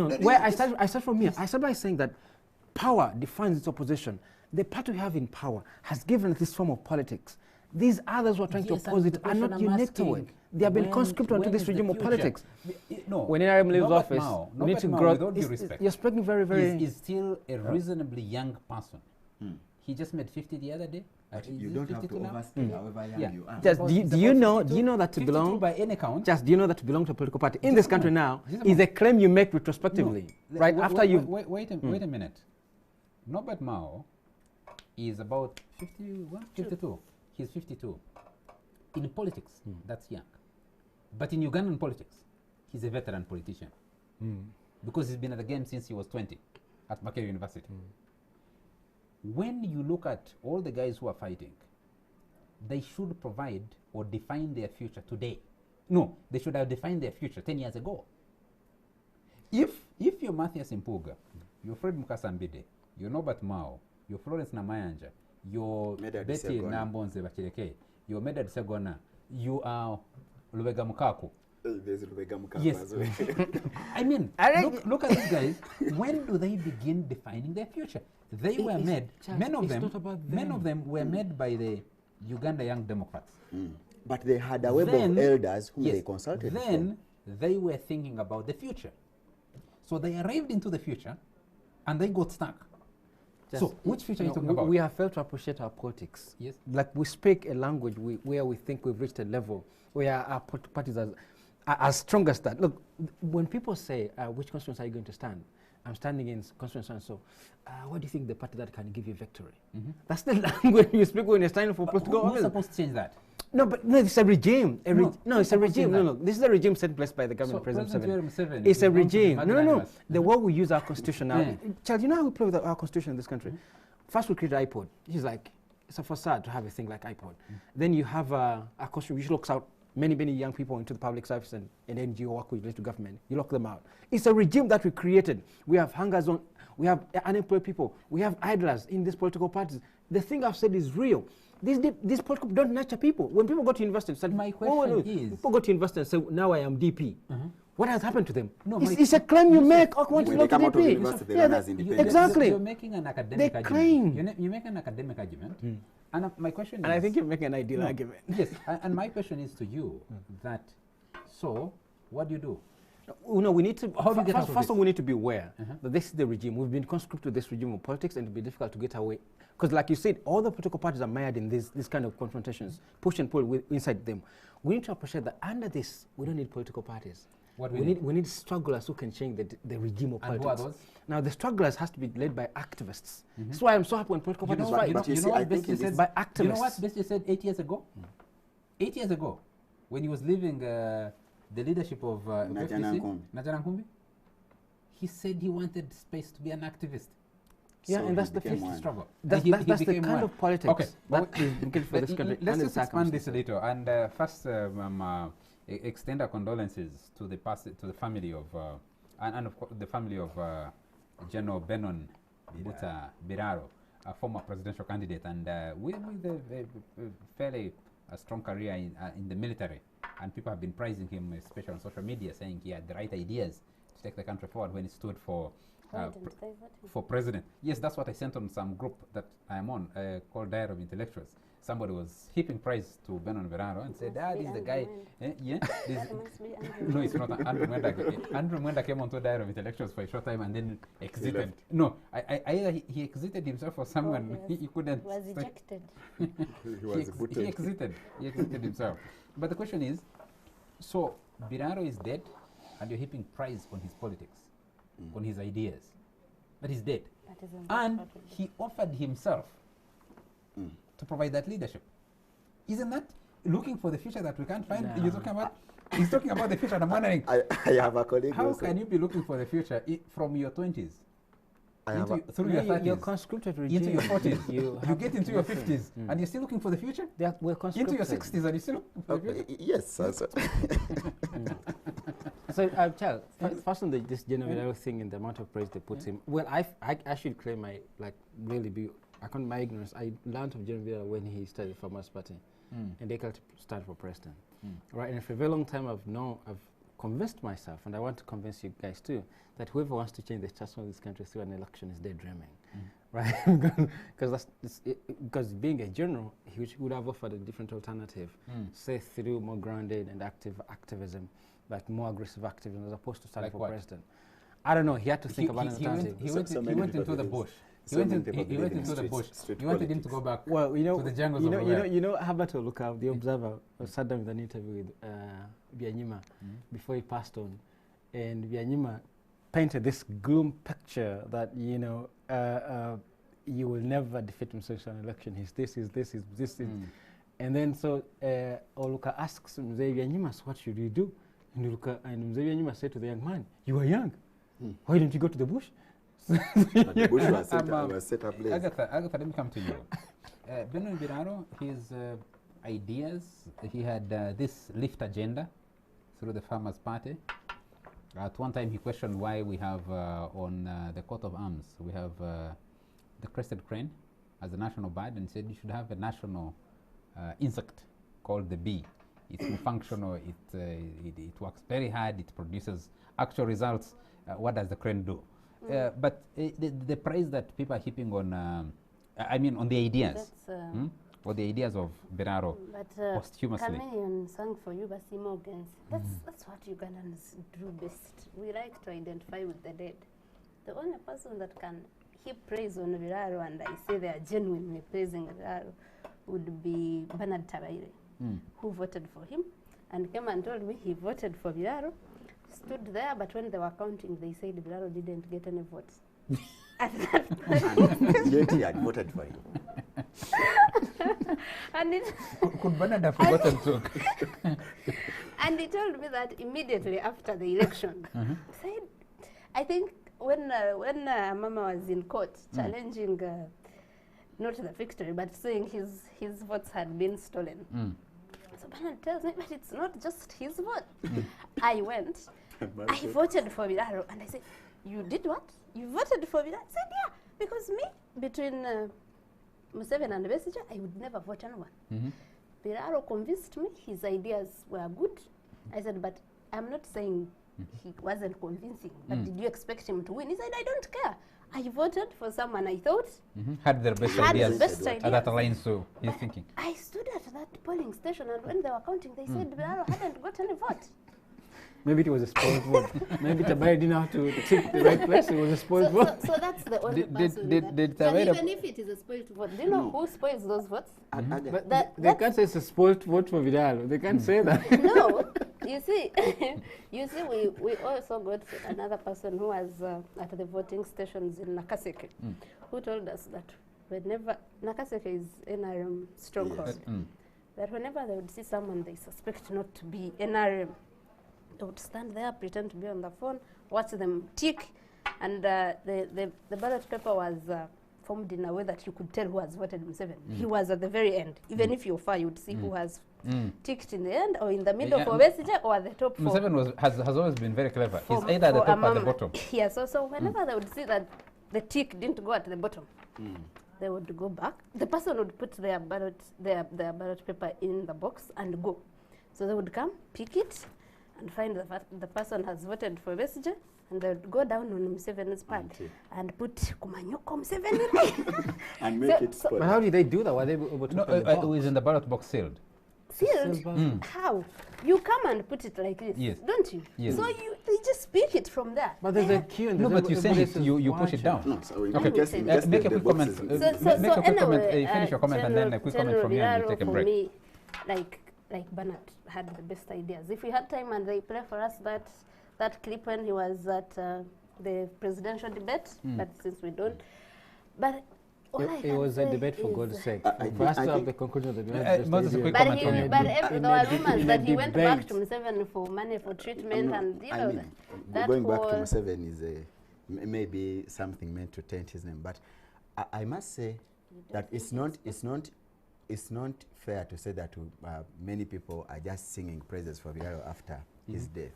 Because I start from here. I start by saying that power defines its opposition. The party we have in power has given this form of politics. These others who are trying Yes, to oppose and it the are not question I'm unique to it. asking, They have been when- conscripted onto when this is the regime of future? politics. No. When NRM leaves Norbert office, Mao, we need to Norbert Mao, grow. with all due respect, You're speaking very, very. is still a reasonably young person. He just made 50 the other day. You Is don't it have to 52 now? overstay however young Yeah. you are. Just, do It's you about know? 52, Do you know that to 52 belong? by any count? Just do you know that to belong to a political party in this country now Just a is a claim you make retrospectively, No, right wait, after wait, you. wait a minute. Norbert Mao is about 51, 52. He's 52. In politics, that's young. But in Ugandan politics, he's a veteran politician. Because he's been at the game since he was 20 at Makerere University. When you look at all the guys who are fighting, they should provide or define their future today. No, they should have defined their future 10 years ago. If you're Matthias Impuga, you're Fred Mukasambide, you're Norbert Mao, you're Florence Namayanja, you're Medard Betty Segona. Nambonze Bachireke, you're Medard Segona, you are Lubega Mukaku. There's Rubega Mukaku Yes. as well. I mean, look at these guys. When do they begin defining their future? They were made, Charles, many of it's them, not about many them. of them were made by the Uganda Young Democrats. But they had a web Then- of elders whom yes, they consulted then they were thinking about the future. So they arrived into the future and they got stuck. So which future are you talking about? We have failed to appreciate our politics. Yes. Like we speak a language where we think we've reached a level where our parties are as strong as that. Look, when people say, which constituency are you going to stand? I'm standing in constituency, so what do you think the party that can give you victory? That's the language you speak when you're standing for political Who's office. supposed to change that? No, but no, it's a regime. No, It's a supposed to regime. do No, that. this is a regime set in place by the government, So President President Museveni. Museveni It's is a going to regime. No, no, no. magnanimous. The way we use our constitution now. Yeah. Child, you know how we play with our constitution in this country? First we create iPod. It's like, it's a facade to have a thing like iPod. Then you have a constitution which locks out many, many young people into the public service and NGO work with to government. You lock them out. It's a regime that we created. We have hunger zone. We have unemployed people. We have idlers in these political parties. The thing I've said is real. These political don't nurture people. When people go to university, said, My question is- people go to university and say, now I am DP. What has happened to them? No, It's a claim you make. I want to When go they to come out of DP. university, they Yeah, run that- as independent. Exactly. You're making an academic They argument. claim. You make an academic argument. And my question is... And I think you're making an ideal No, argument. Yes, and my question is to you that, so, what do you do? No, we need to. How do you get out of first this? all, we need to be aware that this is the regime. We've been conscripted to this regime of politics, and it'll be difficult to get away. Because, like you said, all the political parties are mired in this kind of confrontations, push and pull inside them. We need to appreciate that under this, we don't need political parties. What we need strugglers who can change the regime of And politics. who are those? Now, the strugglers has to be led by activists. That's why I'm so happy when political You know parties what, fight. you know, But you you see, know I what think Bessie in said? this- By You know activists. what Bessie said 8 years ago? 8 years ago, when he was leaving the leadership of Najana FDC, Nkumbi. Najana Nkumbi, he said he wanted space to be an activist. Yeah, So and that's he the became fifth one. Struggle. That's, And he that's the became kind one. of politics Okay, that but is good for this country. let's under just expand this a circumstances. little and first extend our condolences to the family of and of course the family of General Benon Buta Biraro, a former presidential candidate and with a fairly strong career in the military, and people have been praising him, especially on social media, saying he had the right ideas to take the country forward when he stood for president. Yes, that's what I sent on some group that I'm on called Diary of Intellectuals. Somebody was heaping praise to Benon Veraro and said, this is the guy. No, it's not. Andrew Mwenda. Andrew Mwenda came onto Diary of Intellectuals for a short time and then exited. left. No, either he exited himself or someone he couldn't. Was stay. ejected. He was booted. He exited himself. But the question is, so Biraro is dead and you're heaping praise on his politics, on his ideas. But he's dead. That is And unfortunate. he offered himself to provide that leadership. Isn't that looking for the future that we can't find? No. You're talking about. He's talking about the future, and I'm wondering, I have a colleague. how also. can you be looking for the future from your 20s I have a, through your 30s, You're conscripted regime. into your 40s, you have get into your nothing. 50s, and you're still looking for the future? We're conscripted. Into your 60s, and you're still looking for the future? yes. So, Charles, first on this general thing and the amount of praise they put him. Well, I should claim my my ignorance. I learned of Genovera when he started the Farmers Party, and they started for president, right? And for a very long time, I've convinced myself, and I want to convince you guys too, that whoever wants to change the status of this country through an election is daydreaming, right? Because being a general, he would have offered a different alternative, say through more grounded and activism, like more aggressive activism, as opposed to starting for president. I don't know. He had to think about an alternative. He went into the bush. He went into the bush. You wanted him to go back to the jungles of Rwanda. You know, Herbert Oluka, the Observer, sat down with an interview with Byanyima before he passed on, and Byanyima painted this gloom picture that you will never defeat himself in an election. He's this, he's this, he's this. And then so Oluka asks Mzee Byanyima, so what should you do? And Mzee Byanyima said to the young man, "You are young. Why don't you go to the bush?" But the bush was set up late. Agatha, let me come to you. Beno Biraro, his ideas, he had this lift agenda through the Farmers' Party. At one time, he questioned why we have on the coat of arms, we have the crested crane as a national bird, and said you should have a national insect called the bee. It's more functional, it works very hard, it produces actual results. What does the crane do? But the praise that people are heaping on, on the ideas, or the ideas of Biraro posthumously. Chameleon sang for you, Basi Morgans. That's what Ugandans do best. We like to identify with the dead. The only person that can heap praise on Biraro, and I say they are genuinely praising Biraro, would be Bernard Tabaire, who voted for him and came and told me he voted for Biraro. Stood there, but when they were counting, they said Biraro didn't get any votes. At that point, Yet he had voted for him. and it Could Bernard have forgotten to? and he told me that immediately after the election. Said, I think when Mama was in court challenging not the victory, but saying his votes had been stolen. So Bernard tells me, but it's not just his vote. I went, I voted for Biraro, and I said, you did what? You voted for Biraro? I said, yeah, because me, between Museveni and Besigye, I would never vote anyone. Biraro convinced me his ideas were good. I said, but I'm not saying he wasn't convincing, but did you expect him to win? He said, I don't care. I voted for someone I thought had their best had ideas. the best ideas. That aligns to his thinking. I stood at that polling station, and when they were counting, they said Biraro hadn't got any vote. Maybe it was a spoiled vote. Maybe Tabaire didn't have to tick the right place. It was a spoiled vote. So that's the only person. did and Tabaire even if it is a spoiled vote, do you know who spoils those votes? But they can't say it's a spoiled vote for Biraro. They can't say that. No, you see, we also got another person who was at the voting stations in Nakaseke, who told us that whenever Nakaseke is NRM stronghold, that whenever they would see someone they suspect not to be NRM, they would stand there, pretend to be on the phone, watch them tick, and the ballot paper was formed in a way that you could tell who has voted Museveni. He was at the very end. Even if you're far, you would see who has ticked in the end, or in the middle for Besigye, or at the top for... Museveni has always been very clever. He's either at the top or the bottom. Yeah, so whenever they would see that the tick didn't go at the bottom, they would go back. The person would put their ballot paper in the box and go. So they would come, pick it, and find the person has voted for Besigye, and they would go down on Museveni's pad and put Kumanyoko Museveni. And make it spoiled. But how did they do that? Were they able to open the box? It was in the ballot box sealed. Sealed? How? You come and put it like this, Yes. don't you? Yes. So they just pick it from there. But there's a queue. And No, there's but you every send place it, is you push it watching. down. No, so we Okay. just Make just make the a quick boxes. comment. So Make a quick comment, anyway, finish your comment, and then a quick comment from you, and we'll take a for break. me, like Bernard had the best ideas. If we had time and they play for us that clip when he was at the presidential debate, but since we don't. But all I It can was a say debate for is- God's sake. I For us think- to have the conclusion that we Uh, have just Moses, a ideas. quick But, comment from you. but In there a were de- rumors in that a he went back to debate. Museveni for money for treatment, and you I know, mean, that going back to whole- Museveni is maybe something meant to taint his name, but I must say that it's not fair to say that many people are just singing praises for Biraro after his death.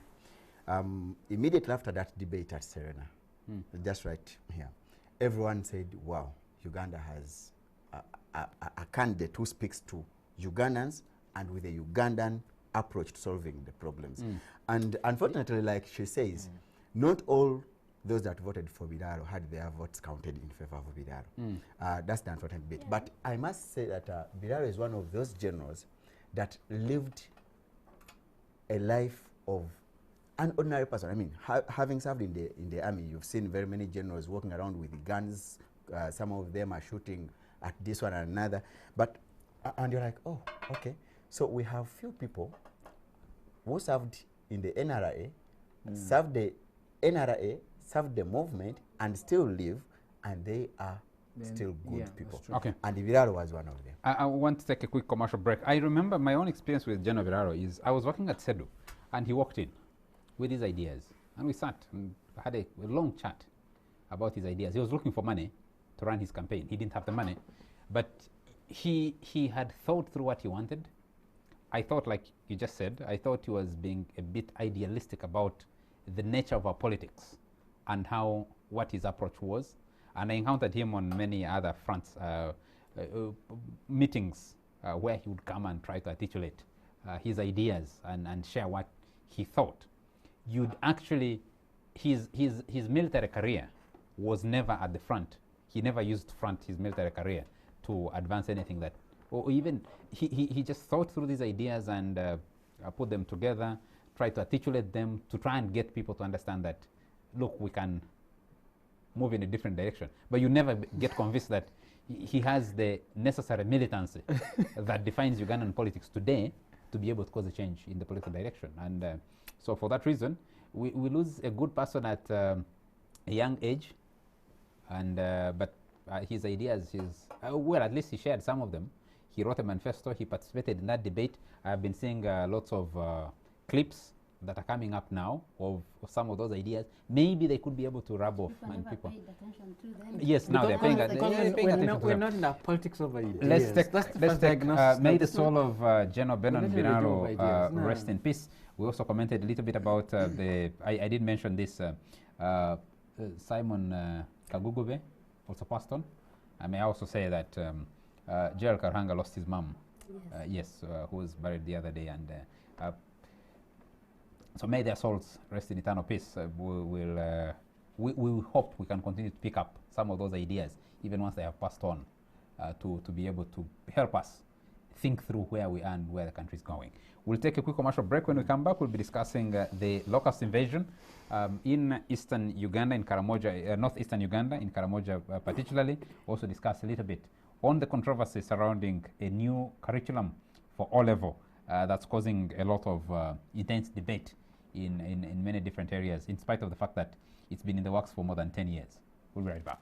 Immediately after that debate at Serena, just right here, everyone said, wow, Uganda has a candidate who speaks to Ugandans and with a Ugandan approach to solving the problems. And unfortunately, like she says, not all those that voted for Biraro had their votes counted in favor of Biraro. That's the unfortunate bit. But I must say that Biraro is one of those generals that lived a life of an ordinary person. I mean, having served in the army, you've seen very many generals walking around with guns. Some of them are shooting at this one and another. But and you're like, oh, okay. So we have few people who served in the NRA, served the NRA, served the movement, and still live, and they are still good people. Okay. And Biraro was one of them. I want to take a quick commercial break. I remember my own experience with General Biraro is I was working at SEDU, and he walked in with his ideas, and we sat and had a long chat about his ideas. He was looking for money to run his campaign. He didn't have the money, but he had thought through what he wanted. I thought, like you just said, I thought he was being a bit idealistic about the nature of our politics and what his approach was. And I encountered him on many other fronts, meetings where he would come and try to articulate his ideas and share what he thought. You'd actually, his military career was never at the front. He never used his military career to advance anything that, or even he just thought through these ideas and put them together, tried to articulate them to try and get people to understand that, look, we can move in a different direction. But you never get convinced that he has the necessary militancy that defines Ugandan politics today to be able to cause a change in the political direction. And so for that reason, we lose a good person at a young age. And but his ideas, well, at least he shared some of them. He wrote a manifesto. He participated in that debate. I've been seeing lots of clips that are coming up now of some of those ideas. Maybe they could be able to rub off and people. Paid attention to them. Yes, now they're paying attention. We're not in a politics of ideas. Let's take, That's the let's first take diagnosis. may the That's soul not- of General Benon We're not in a Biraro job ideas, no. rest in peace. We also commented a little bit about I did mention this, Simon Kagugube also passed on. I may also say that Gerald Karhanga lost his mom, who was buried the other day. And so may their souls rest in eternal peace. We will hope we can continue to pick up some of those ideas, even once they have passed on, to be able to help us think through where we are and where the country is going. We'll take a quick commercial break. When we come back, we'll be discussing the locust invasion in eastern Uganda, in Karamoja, northeastern Uganda, in Karamoja particularly. Also discuss a little bit on the controversy surrounding a new curriculum for O-level that's causing a lot of intense debate in many different areas, in spite of the fact that it's been in the works for more than 10 years. We'll be right back.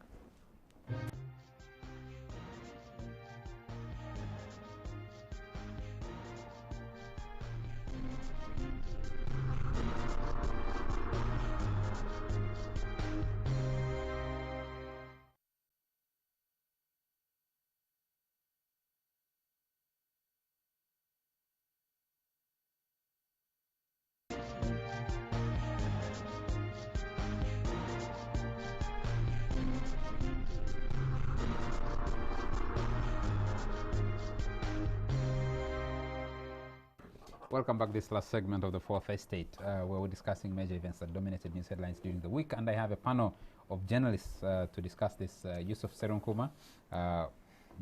Welcome back to this last segment of the Fourth Estate, where we're discussing major events that dominated news headlines during the week. And I have a panel of journalists to discuss this, Yusuf Serunkuma,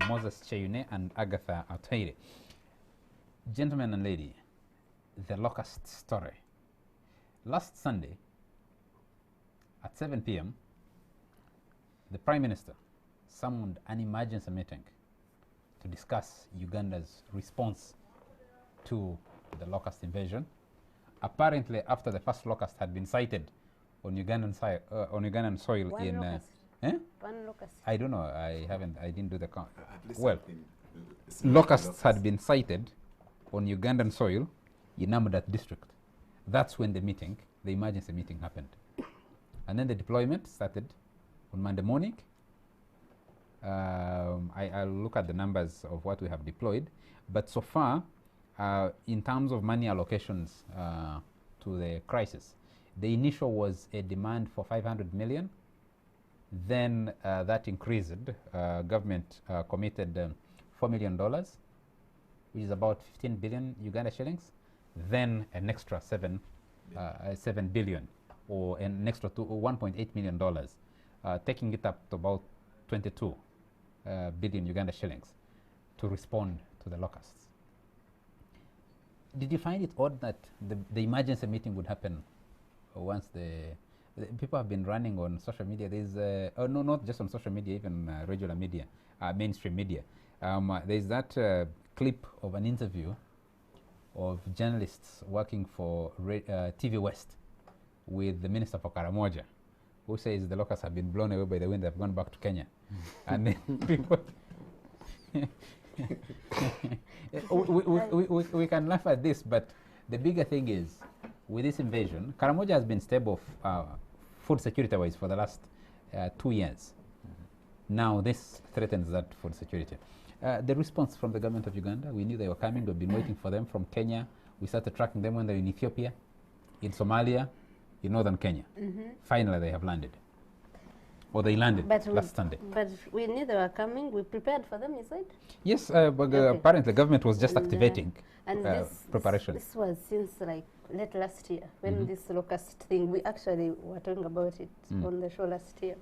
Moses Cheyune, and Agatha Atoire. Gentlemen and lady, the locust story. Last Sunday, at 7 p.m., the Prime Minister summoned an emergency meeting to discuss Uganda's response to the locust invasion. Apparently, after the first locust had been sighted on Ugandan soil One in locust. Eh? One locust. I don't know. I didn't do the count. At least Well, something, locusts had been sighted on Ugandan soil in Namudat district. That's when the emergency meeting happened. And then the deployment started on Monday morning. I'll look at the numbers of what we have deployed. But so far, in terms of money allocations to the crisis, the initial was a demand for 500 million. Then that increased. Government committed $4 million, which is about 15 billion Uganda shillings. Then an extra 7 billion, or an extra $1.8 million, taking it up to about 22 billion Uganda shillings to respond to the locusts. Did you find it odd that the emergency meeting would happen once the people have been running on social media? There's no, not just on social media, even regular media, mainstream media. There's that clip of an interview of journalists working for TV West with the Minister for Karamoja, who says the locusts have been blown away by the wind, they've gone back to Kenya. And then people we can laugh at this, but the bigger thing is, with this invasion, Karamoja has been stable food security-wise for the last 2 years. Now this threatens that food security. The response from the government of Uganda, we knew they were coming. We've been waiting for them from Kenya. We started tracking them when they were in Ethiopia, in Somalia, in northern Kenya. Finally, they have landed. Or they landed last Sunday. But we knew they were coming. We prepared for them, you said? Yes, but apparently the government was just activating preparations. This was since like late last year, when this locust thing, we actually were talking about it on the show last year.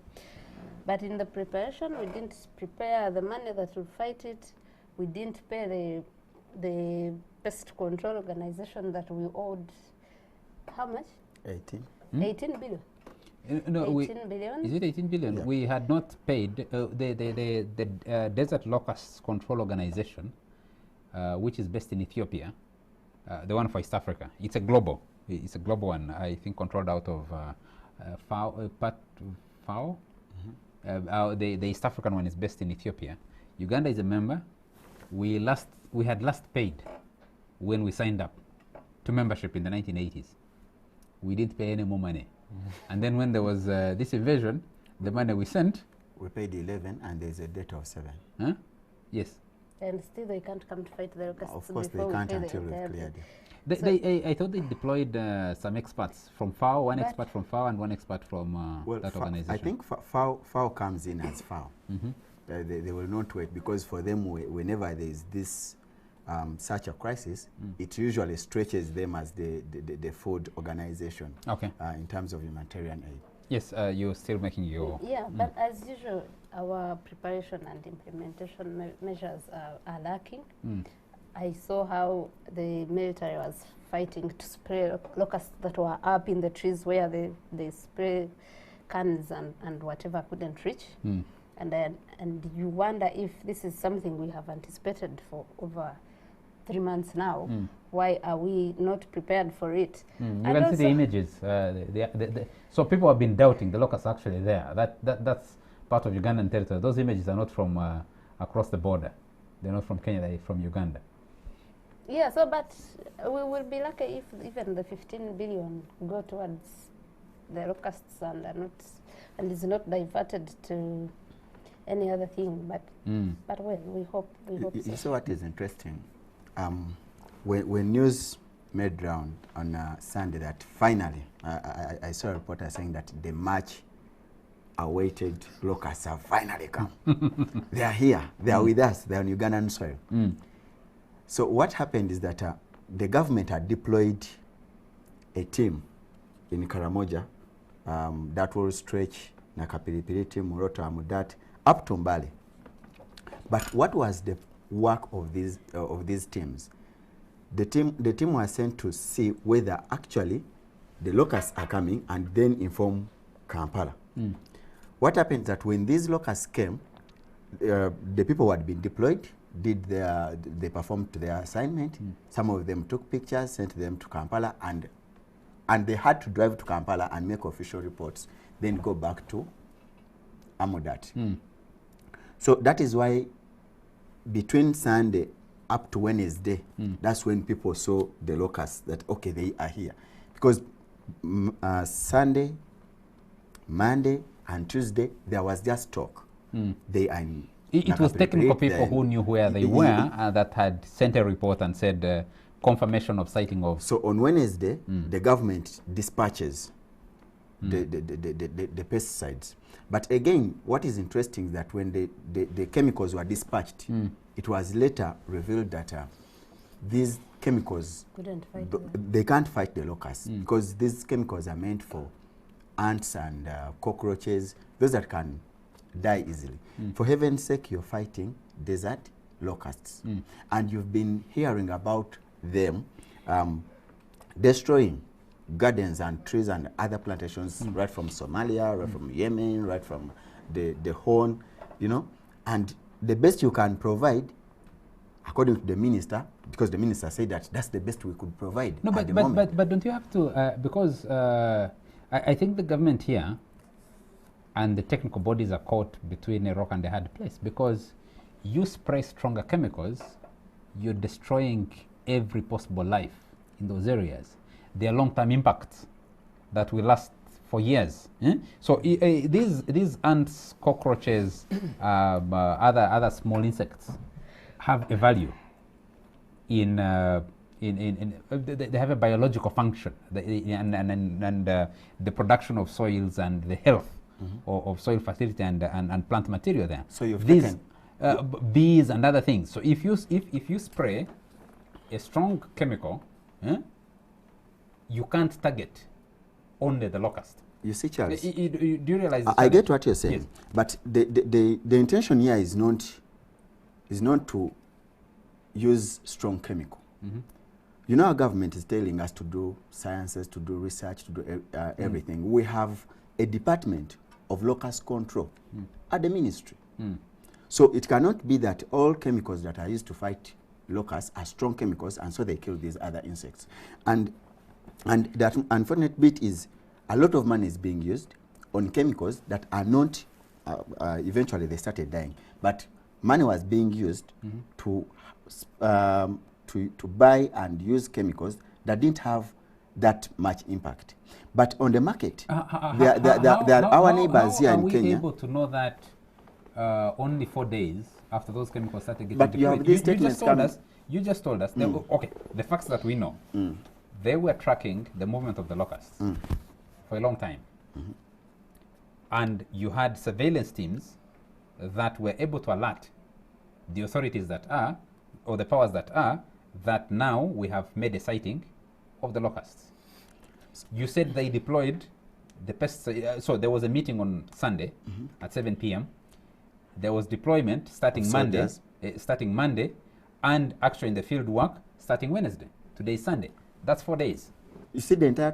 But in the preparation, we didn't prepare the money that will fight it. We didn't pay the pest control organization that we owed, how much? 18. 18 billion. No, 18 billion? Is it 18 billion? Yeah. We had not paid the Desert Locust Control Organization, which is based in Ethiopia, the one for East Africa. It's a global one, I think, controlled out of FAO. The East African one is based in Ethiopia. Uganda is a member. We had last paid when we signed up to membership in the 1980s. We didn't pay any more money. And then when there was this invasion, the money we sent, We paid 11 and there's a debt of 7. huh? Yes. And still they can't come to fight the locusts. Of course, they before we can't pay the until we've entire cleared bill. it. I thought they deployed some experts from FAO, one But- expert from FAO and one expert from Well, that organization. I think FAO comes in as FAO. Mhm. They will not wait, because for them, whenever there is this such a crisis, it usually stretches them as the food organization Okay. in terms of humanitarian aid. Yes, you're still making your... Yeah, but as usual, our preparation and implementation measures are lacking. I saw how the military was fighting to spray locusts that were up in the trees where they spray cans and whatever couldn't reach. And you wonder if this is something we have anticipated for over 3 months now. Why are we not prepared for it? You And can see the also- images. So people have been doubting the locusts are actually there. That's part of Ugandan territory. Those images are not from across the border. They're not from Kenya, they're from Uganda. Yeah, so but we will be lucky if even the 15 billion go towards the locusts and is not diverted to any other thing. But well, we hope You so. see what is interesting? When news made round on Sunday that finally, I saw a reporter saying that the much awaited locusts have finally come. They are here. They are with us. They are on Ugandan soil. So what happened is that the government had deployed a team in Karamoja that will stretch Nakapilipiliti, Muroto, Amudat, up to Mbale. But what was the work of these teams? The team was sent to see whether actually the locusts are coming and then inform Kampala. What happened is that when these locusts came, the people who had been deployed they performed their assignment. Some of them took pictures, sent them to Kampala, and they had to drive to Kampala and make official reports, then go back to Amudat. So that is why between Sunday up to Wednesday, that's when people saw the locusts, that, okay, they are here. Because Sunday, Monday, and Tuesday, there was just talk. They are in It was technical people who knew where they were that had sent a report and said confirmation of sighting of. So on Wednesday, the government dispatches the pesticides. But again, what is interesting is that when the chemicals were dispatched, it was later revealed that these chemicals, they can't fight the locusts because these chemicals are meant for ants and cockroaches, those that can die easily. For heaven's sake, you're fighting desert locusts. And you've been hearing about them destroying gardens and trees and other plantations right from Somalia, right from Yemen, right from the Horn, you know. And the best you can provide, according to the minister, because the minister said that that's the best we could provide at the moment. But don't you have to, because I think the government here and the technical bodies are caught between a rock and a hard place, because you spray stronger chemicals, you're destroying every possible life in those areas. There are long-term impacts that will last for years. So these ants, cockroaches, other small insects have a value they have a biological function, and the production of soils and the health of soil fertility and plant material there. So you've these taken bees and other things. So if you spray a strong chemical, you can't target only the locust. You see, Charles, do you realize? I get what you're saying, yes. but the intention here is not to use strong chemical. You know, our government is telling us to do sciences, to do research, to do everything. We have a department of locust control at the ministry. So it cannot be that all chemicals that are used to fight locusts are strong chemicals, and so they kill these other insects. And that unfortunate bit is a lot of money is being used on chemicals that are not, eventually they started dying, but money was being used to buy and use chemicals that didn't have that much impact. But on the market, there are our neighbors here in Kenya. How are we able to know that only 4 days after those chemicals started getting But you have these statements coming. You just told us, okay, the facts that we know, they were tracking the movement of the locusts for a long time. And you had surveillance teams that were able to alert the authorities that are, or the powers that are, that now we have made a sighting of the locusts. You said they deployed the pesticides. So there was a meeting on Sunday at 7 p.m. There was deployment starting Monday, and actually in the field work starting Wednesday. Today is Sunday. That's 4 days. You see the entire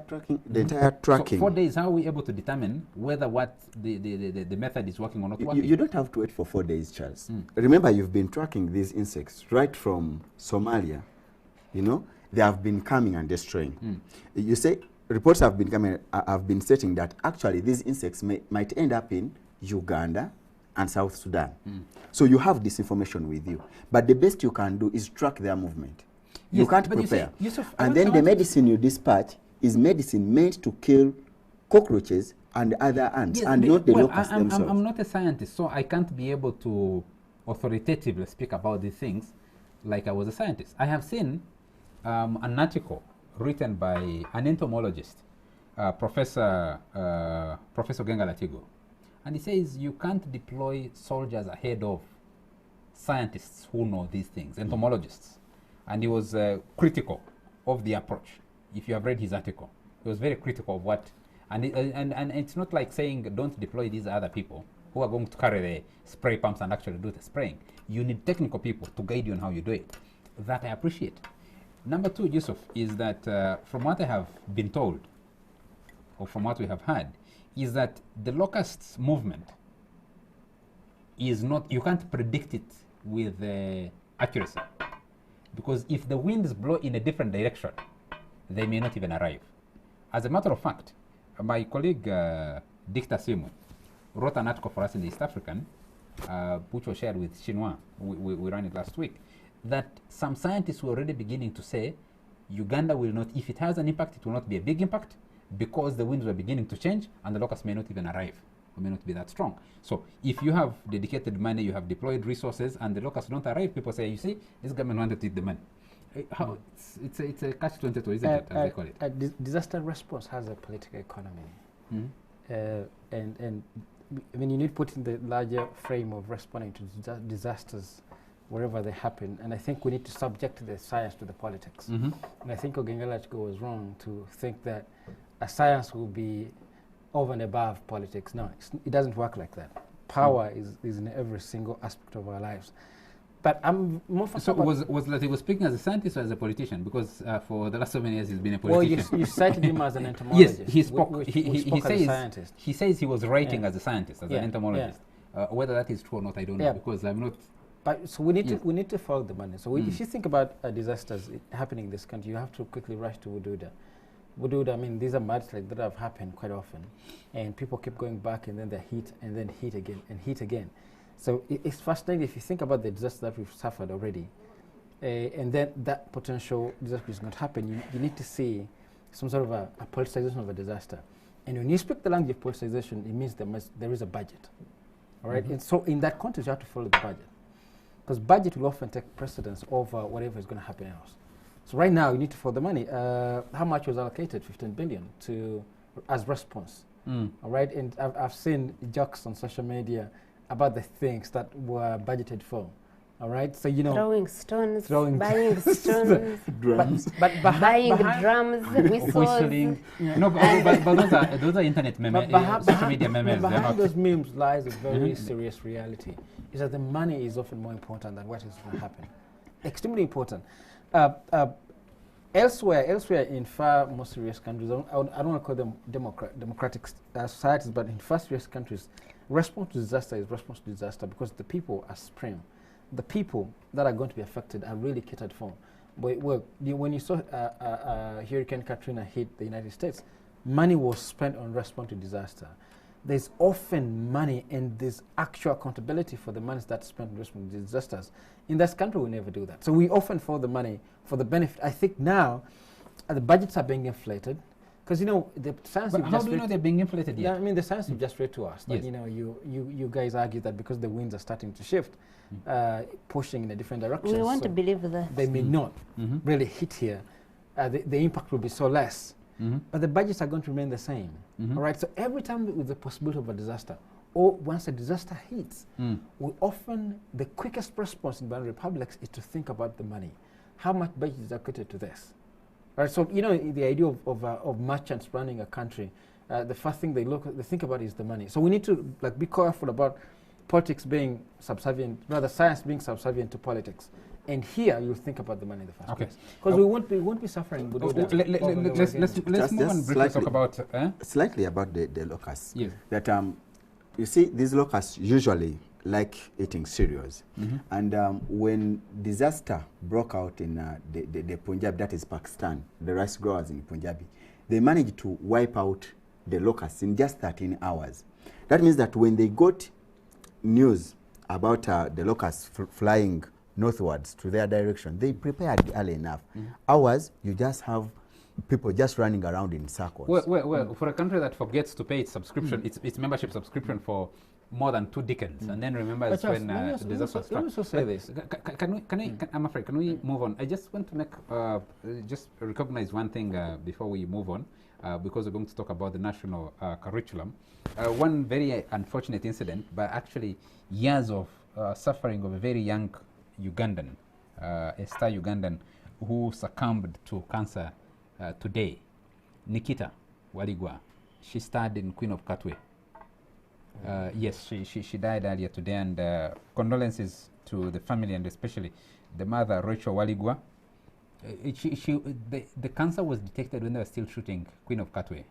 tracking. So 4 days, how are we able to determine whether what the method is working or not working? You don't have to wait for 4 days, Charles. Remember, you've been tracking these insects right from Somalia. You know, they have been coming and destroying. You say reports have been coming, have been stating that actually these insects might end up in Uganda and South Sudan. So you have this information with you. But the best you can do is track their movement. Yes, you can't prepare. And then the medicine you dispatch is medicine meant to kill cockroaches and other ants, and not the locusts themselves. I'm not a scientist, so I can't be able to authoritatively speak about these things like I was a scientist. I have seen an article written by an entomologist, Professor Gengalatigo, and he says you can't deploy soldiers ahead of scientists who know these things, entomologists. And he was critical of the approach. If you have read his article, he was very critical of what, and it's not like saying don't deploy these other people who are going to carry the spray pumps and actually do the spraying. You need technical people to guide you on how you do it. That I appreciate. Number two, Yusuf, is that from what I have been told, or from what we have heard, is that the locusts movement is not, you can't predict it with accuracy. Because if the winds blow in a different direction, they may not even arrive. As a matter of fact, my colleague Dicta Simu wrote an article for us in the East African, which was shared with Xinhua. We ran it last week. That some scientists were already beginning to say Uganda will not, if it has an impact, it will not be a big impact because the winds were beginning to change and the locusts may not even arrive, or may not be that strong. So if you have dedicated money, you have deployed resources, and the locusts don't arrive, people say, you see, this government wanted to eat the money. How it's a catch-22, isn't it, as they call it? Disaster response has a political economy. Mhm. And I mean, you need to put in the larger frame of responding to disasters wherever they happen. And I think we need to subject the science to the politics. Mhm. And I think Ogengalachko was wrong to think that a science will be over and above politics. No, it doesn't work like that. Power is in every single aspect of our lives. But I'm more for So was that he was speaking as a scientist or as a politician? Because for the last so many years he's been a well, politician. you cited him as an entomologist. Yes, he spoke. We He spoke as a says scientist. he says he was writing Yeah. as a scientist, as Yeah, an entomologist. Whether that is true or not, I don't know, Yeah. because I'm not. But so we need Yes. to follow the money. So if you think about disasters happening in this country, you have to quickly rush to Wududa. Wududa, I mean, these are mudslides that have happened quite often, and people keep going back, and then they heat, and then heat again, and heat again. So it's fascinating if you think about the disaster that we've suffered already, and then that potential disaster is going to happen. You need to see some sort of a politicization of a disaster. And when you speak the language of politicization, it means there is a budget. All right? And so in that context, you have to follow the budget. Because budget will often take precedence over whatever is going to happen else. So right now, you need to follow the money. How much was allocated? 15 billion as response. All right? And I've seen jokes on social media about the things that were budgeted for. All right? So, you know. Throwing stones, Throwing buying stones, Drums. But buying drums, whistles. Whistling. No, but those are internet memes, social media memes. They're behind not. those memes lies a very serious reality. Is that the money is often more important than what is going to happen. Extremely important. Elsewhere in far more serious countries, I don't want to call them democratic societies, but in far serious countries, response to disaster is response to disaster because the people are supreme. The people that are going to be affected are really catered for. When you saw Hurricane Katrina hit the United States, money was spent on response to disaster. There's often money and there's actual accountability for the money that's spent on response to disasters. In this country, we never do that. So we often follow the money for the benefit. I think now the budgets are being inflated because, you know, the science... But how do you know they're being inflated yet? Yeah, I mean, the science you just read to us. That, Yes. you know, you guys argue that because the winds are starting to shift, pushing in a different direction. We want so to believe that. they may not Mhm. really hit here. The impact will be so less. Mhm. But the budgets are going to remain the same. Mhm. All right. So every time with the possibility of a disaster, or once a disaster hits, we often the quickest response in Banana Republics is to think about the money. How much budget is allocated to this? All right. So you know the idea of merchants running a country, the first thing they think about is the money. So we need to be careful about politics being subservient, rather science being subservient to politics. And here you think about the money in the first place. Because we won't be suffering. Let's move on briefly talk about... Slightly about the locusts. Yes. That you see, these locusts usually like eating cereals. And when disaster broke out in the Punjab, that is Pakistan, the rice growers in Punjabi, they managed to wipe out the locusts in just 13 hours. That means that when they got news about the locusts flying northwards to their direction, they prepared early enough. Ours, you just have people just running around in circles. Well, for a country that forgets to pay its subscription, its membership subscription for more than 2 decades, and then remembers when the disaster struck. Let me also say this. I'm afraid, can we move on? I just want to make, just recognize one thing before we move on, because we're going to talk about the national curriculum. One very unfortunate incident, but actually years of suffering of a very young Ugandan, a star Ugandan, who succumbed to cancer today. Nikita Waligwa. She starred in Queen of Katwe. Yes, she died earlier today, and condolences to the family and especially the mother, Rachel Waligwa. The cancer was detected when they were still shooting Queen of Katwe.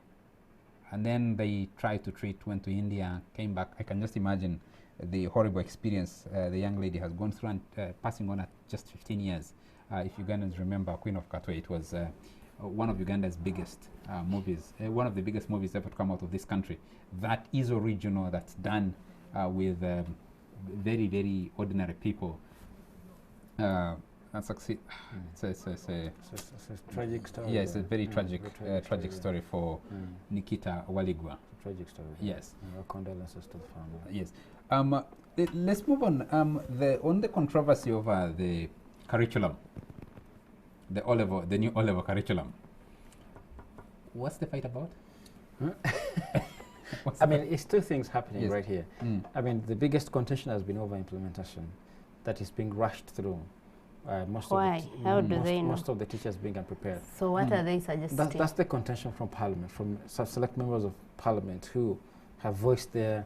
And then they tried to treat, went to India, came back. I can just imagine the horrible experience the young lady has gone through, and passing on at just 15 years. If Ugandans remember Queen of Katwe, it was one of Uganda's biggest movies, one of the biggest movies ever to come out of this country, that is original, that's done with very, very ordinary people. That's actually, it's a tragic story. yeah, it's a very Yeah, tragic, very tragic story for Mm. Nikita Waligwa. Tragic story. Yes. Our condolences to the family. Yes. Let's move on. On the controversy over the curriculum, the new O-level curriculum. What's the fight about? I mean, it's two things happening Yes. right here. Mm. I mean, the biggest contention has been over implementation that is being rushed through. Most Why? Of the How do they know? most of the teachers being unprepared. So what are they suggesting? That's the contention from Parliament, from select members of Parliament who have voiced their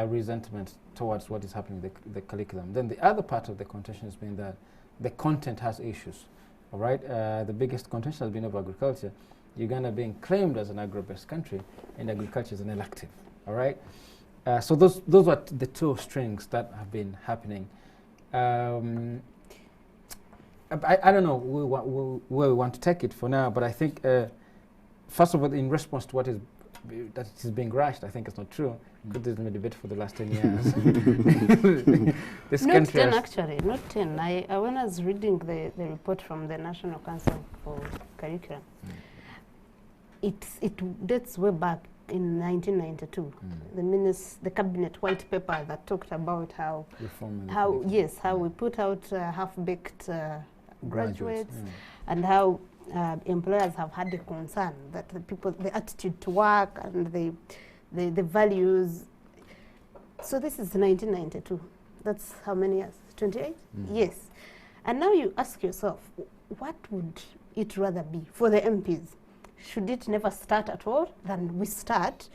resentment towards what is happening with the curriculum. Then the other part of the contention has been that the content has issues. All right, the biggest contention has been over agriculture. Uganda being claimed as an agro-based country, and agriculture is an elective. All right, so those are the two strings that have been happening. I don't know where we want to take it for now, but I think first of all, in response to that it is being rushed, I think it's not true. Because there's been a debate for the last 10 years. This Not country 10 has- actually, not 10. When I was reading the report from the National Council for Curriculum, it dates way back in 1992. The cabinet white paper that talked about how reform in the how curriculum. yes how we put out half-baked graduates yeah. and how employers have had a concern that the attitude to work and the values. So this is 1992. That's how many years? 28? Yes. And now you ask yourself, what would it rather be for the MPs? Should it never start at all? Then we start,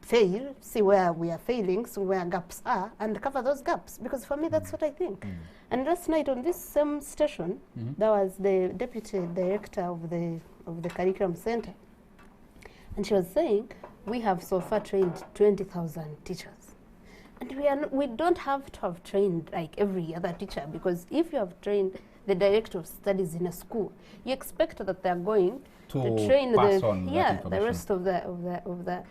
fail, see where we are failing, see where gaps are, and cover those gaps. Because for me, that's what I think. And last night on this same station, there was the deputy director of the curriculum center, and she was saying, we have so far trained 20,000 teachers. And we don't have to have trained like every other teacher, because if you have trained the director of studies in a school, you expect that they're going to train pass on that the information. rest of the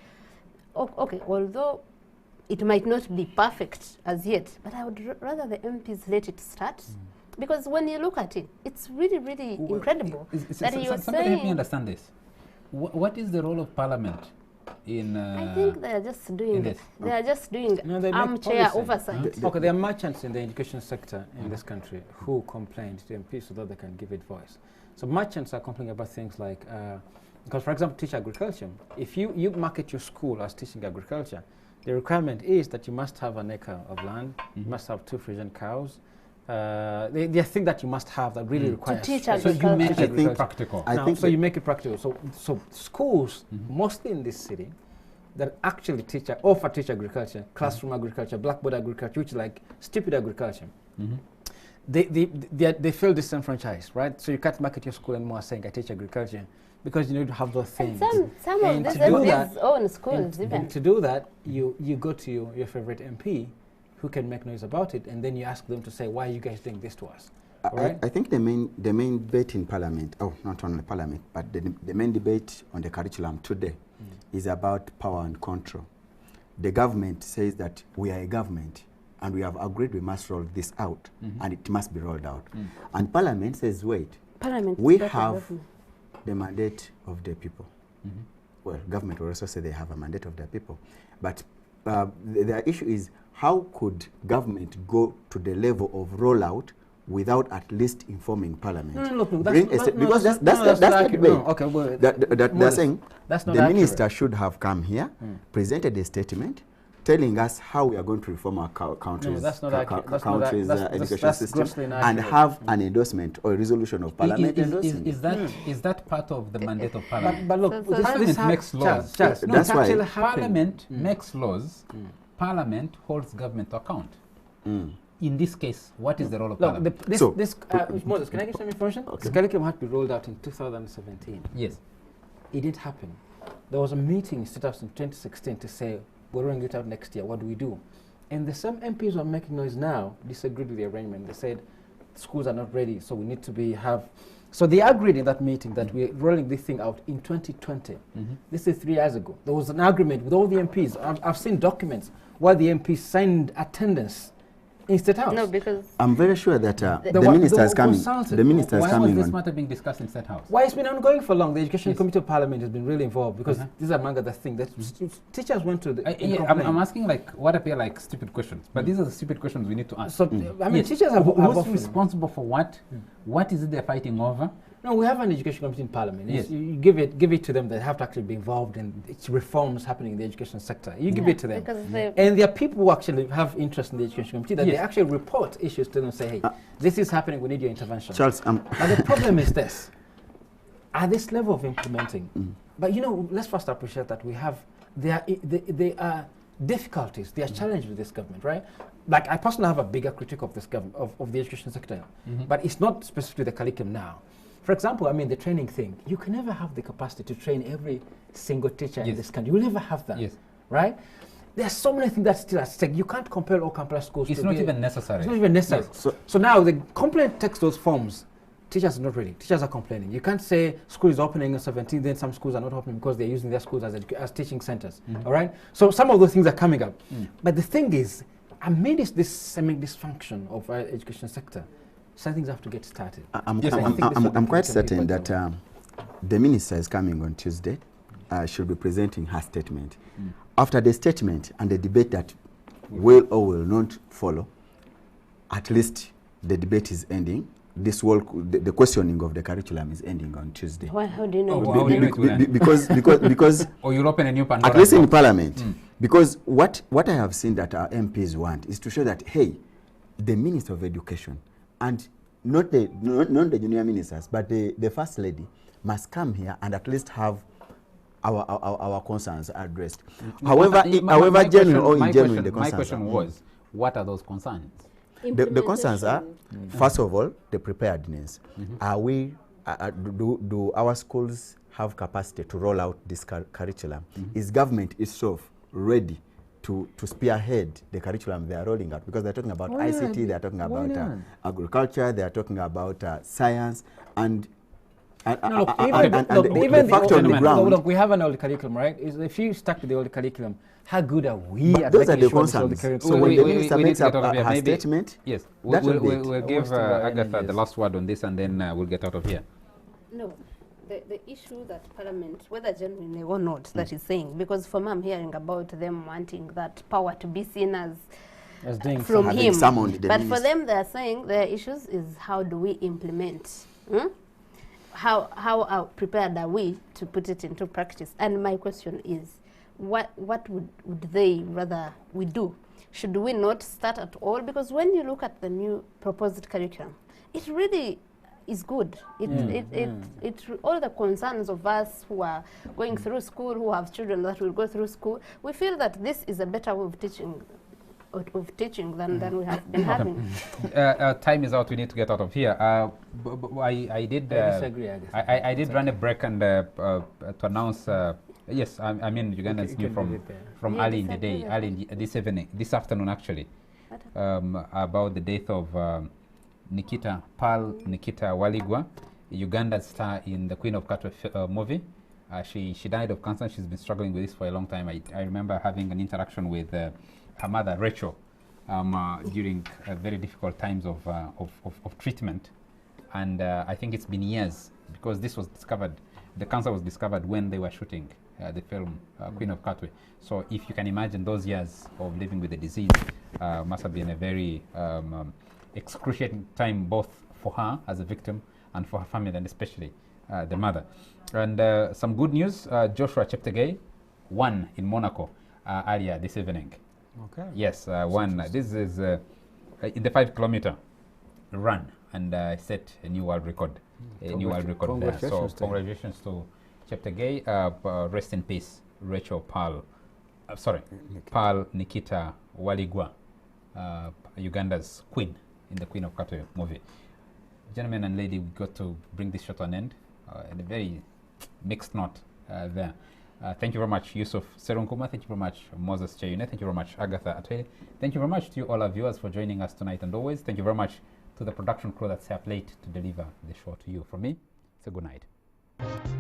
okay, although it might not be perfect as yet, but I would rather the MPs let it start, because when you look at it, it's really, really incredible that you are somebody help me saying. understand this. What is the role of Parliament in? I think they are just doing this. they are just doing No, they make armchair policy. oversight. Okay, there are merchants in the education sector in this country who complained to MPs so that they can give it voice. So merchants are complaining about things like, because for example, teach agriculture. If you market your school as teaching agriculture, the requirement is that you must have an acre of land, you must have 2 Frisian cows. There are things that you must have that really require. teach So you agriculture. make Teach it agriculture. practical. I Now, think so that- you make it practical. So schools, mostly in this city, that actually offer teach agriculture, classroom agriculture, blackboard agriculture, which is like stupid agriculture. They feel disenfranchised, right? So you can't market your school anymore saying I teach agriculture because you need to have those And things. some of And these to do MPs that- own schools And even. to do that, you go to your favorite MP who can make noise about it, and then you ask them to say, why are you guys doing this to us? Alright? I think the main debate in Parliament, not only Parliament, but the main debate on the curriculum today is about power and control. The government says that we are a government and we have agreed we must roll this out and it must be rolled out. And Parliament says, wait, Parliament is we better have government. the mandate of the people. Well, government will also say they have a mandate of their people. But the issue is, how could government go to the level of rollout without at least informing Parliament? Because that's the debate. No, okay, well, They're well, saying that's not the accurate. minister should have come here, presented a statement, telling us how we are going to reform our country's, that's not accurate. That's not country's that's education grossly system, and inaccurate. have an endorsement or a resolution of Parliament endorsing it. Is that part of the mandate of Parliament? But look, So- this Parliament hap- makes laws. Charles, No, that's this why- actually happened. Parliament makes laws. Parliament holds government to account. In this case, what is the role of Look, Parliament? So- Moses, can I give some information? Okay. The curriculum had to be rolled out in 2017. Yes. It didn't happen. There was a meeting set up in 2016 to say, we're rolling it out next year, what do we do? And the same MPs who are making noise now disagreed with the arrangement. They said, schools are not ready, so we need to have So they agreed in that meeting that we're rolling this thing out in 2020. This is 3 years ago. There was an agreement with all the MPs. I've seen documents where the MPs signed attendance in State House. No, because I'm very sure that the wa- minister is were coming. consulted. The minister is Why was coming this on. matter being discussed in State House? Why it's been ongoing for long. The Education Yes. Committee of Parliament has been really involved because these are among other things that teachers went to the Yeah, I'm asking like what appear like stupid questions, but these are the stupid questions we need to ask. So, I mean, Yes. teachers have Who's often- responsible for what? What is it they're fighting over? No, we have an education committee in Parliament. Yes. You give it to them. They have to actually be involved in its reforms happening in the education sector. You give it to them. because they And there are people who actually have interest in the education committee that they Yes. actually report issues to them and say, hey, this is happening, we need your intervention. Charles, But the problem is this. At this level of implementing, but you know, let's first appreciate that we have, there are difficulties, there are challenges with this government, right? Like I personally have a bigger critique of this government, of the education sector, but it's not specifically the curriculum now. For example, I mean, the training thing, you can never have the capacity to train every single teacher in Yes. this country. You will never have that, Yes. right? There are so many things that still at stake. You can't compare all campus schools. It's to not be- even necessary. It's not even necessary. Yes. So now the complaint takes those forms. Teachers are not ready. Teachers are complaining. You can't say school is opening on 17, then some schools are not opening because they're using their schools as teaching centers. All right? So some of those things are coming up. But the thing is, amidst this semi-dysfunction of our education sector, some things have to get started. I'm Yes, I think this quite can be certain quite that the minister is coming on Tuesday. She'll be presenting her statement. After the statement and the debate that will or will not follow, at least the debate is ending. This the questioning of the curriculum is ending on Tuesday. why? How do you know? Oh, how do you know it will end? Because Or you'll open a new at Pandora's least in box. Parliament, because what I have seen that our MPs want is to show that, hey, the Minister of Education and not the junior ministers, but the First Lady must come here and at least have our concerns addressed. However, genuine the my concerns question are. was, what are those concerns? The concerns are, first of all, the preparedness. Are we, do our schools have capacity to roll out this curriculum? Is government itself ready to spearhead the curriculum they are rolling out? Because they're talking about ICT, they're talking about agriculture, they're talking about science, and the fact on the ground. Look, we have an old curriculum, right? If you stuck to the old curriculum, how good are we But at those are making the sure this old concerns. curriculum? So when the we minister need makes to up get out of here. her Maybe- statement, Yes, that will be it. we'll give Almost about Agatha the yes. last word on this, and then we'll get out of here. No, the issue that Parliament, whether genuinely or not, that is saying, because for me I'm hearing about them wanting that power to be seen as doing from Having him. summoned the But for minister. them, they're saying their issues is how do we implement? How prepared are we to put it into practice? And my question is, what would they rather we do? Should we not start at all? Because when you look at the new proposed curriculum, it really is good. All the concerns of us who are going through school, who have children that will go through school, we feel that this is a better way of teaching than we have been having. Time is out. We need to get out of here. I did. I disagree. I did run a break and to announce. Yes, I mean Ugandans knew from Yeah, early in the disagree day, with early in this afternoon actually, about the death of Nikita Waligwa, Uganda's star in the Queen of Katwe movie. She died of cancer. She's been struggling with this for a long time. I remember having an interaction with her mother, Rachel, during very difficult times of treatment. And I think it's been years because this was discovered, the cancer was discovered when they were shooting the film Queen of Katwe. So if you can imagine those years of living with the disease, must have been a very excruciating time both for her as a victim and for her family, and especially the mother. And some good news, Joshua Cheptegei won in Monaco earlier this evening. Okay. Yes, won. This is in the 5-kilometer run, and set a new world record. A new world record there. So congratulations to Cheptegei. Rest in peace, Rachel Pearl. Pearl Nikita Waligwa, Uganda's queen in the Queen of Katwe movie. Gentlemen and lady, we got to bring this show to an end in a very mixed note there. Thank you very much, Yusuf Serunkuma. Thank you very much, Moses Cheyune. Thank you very much, Agatha Atwele. Thank you very much to you all our viewers for joining us tonight, and always thank you very much to the production crew that's here late to deliver the show to you. From me, it's a good night.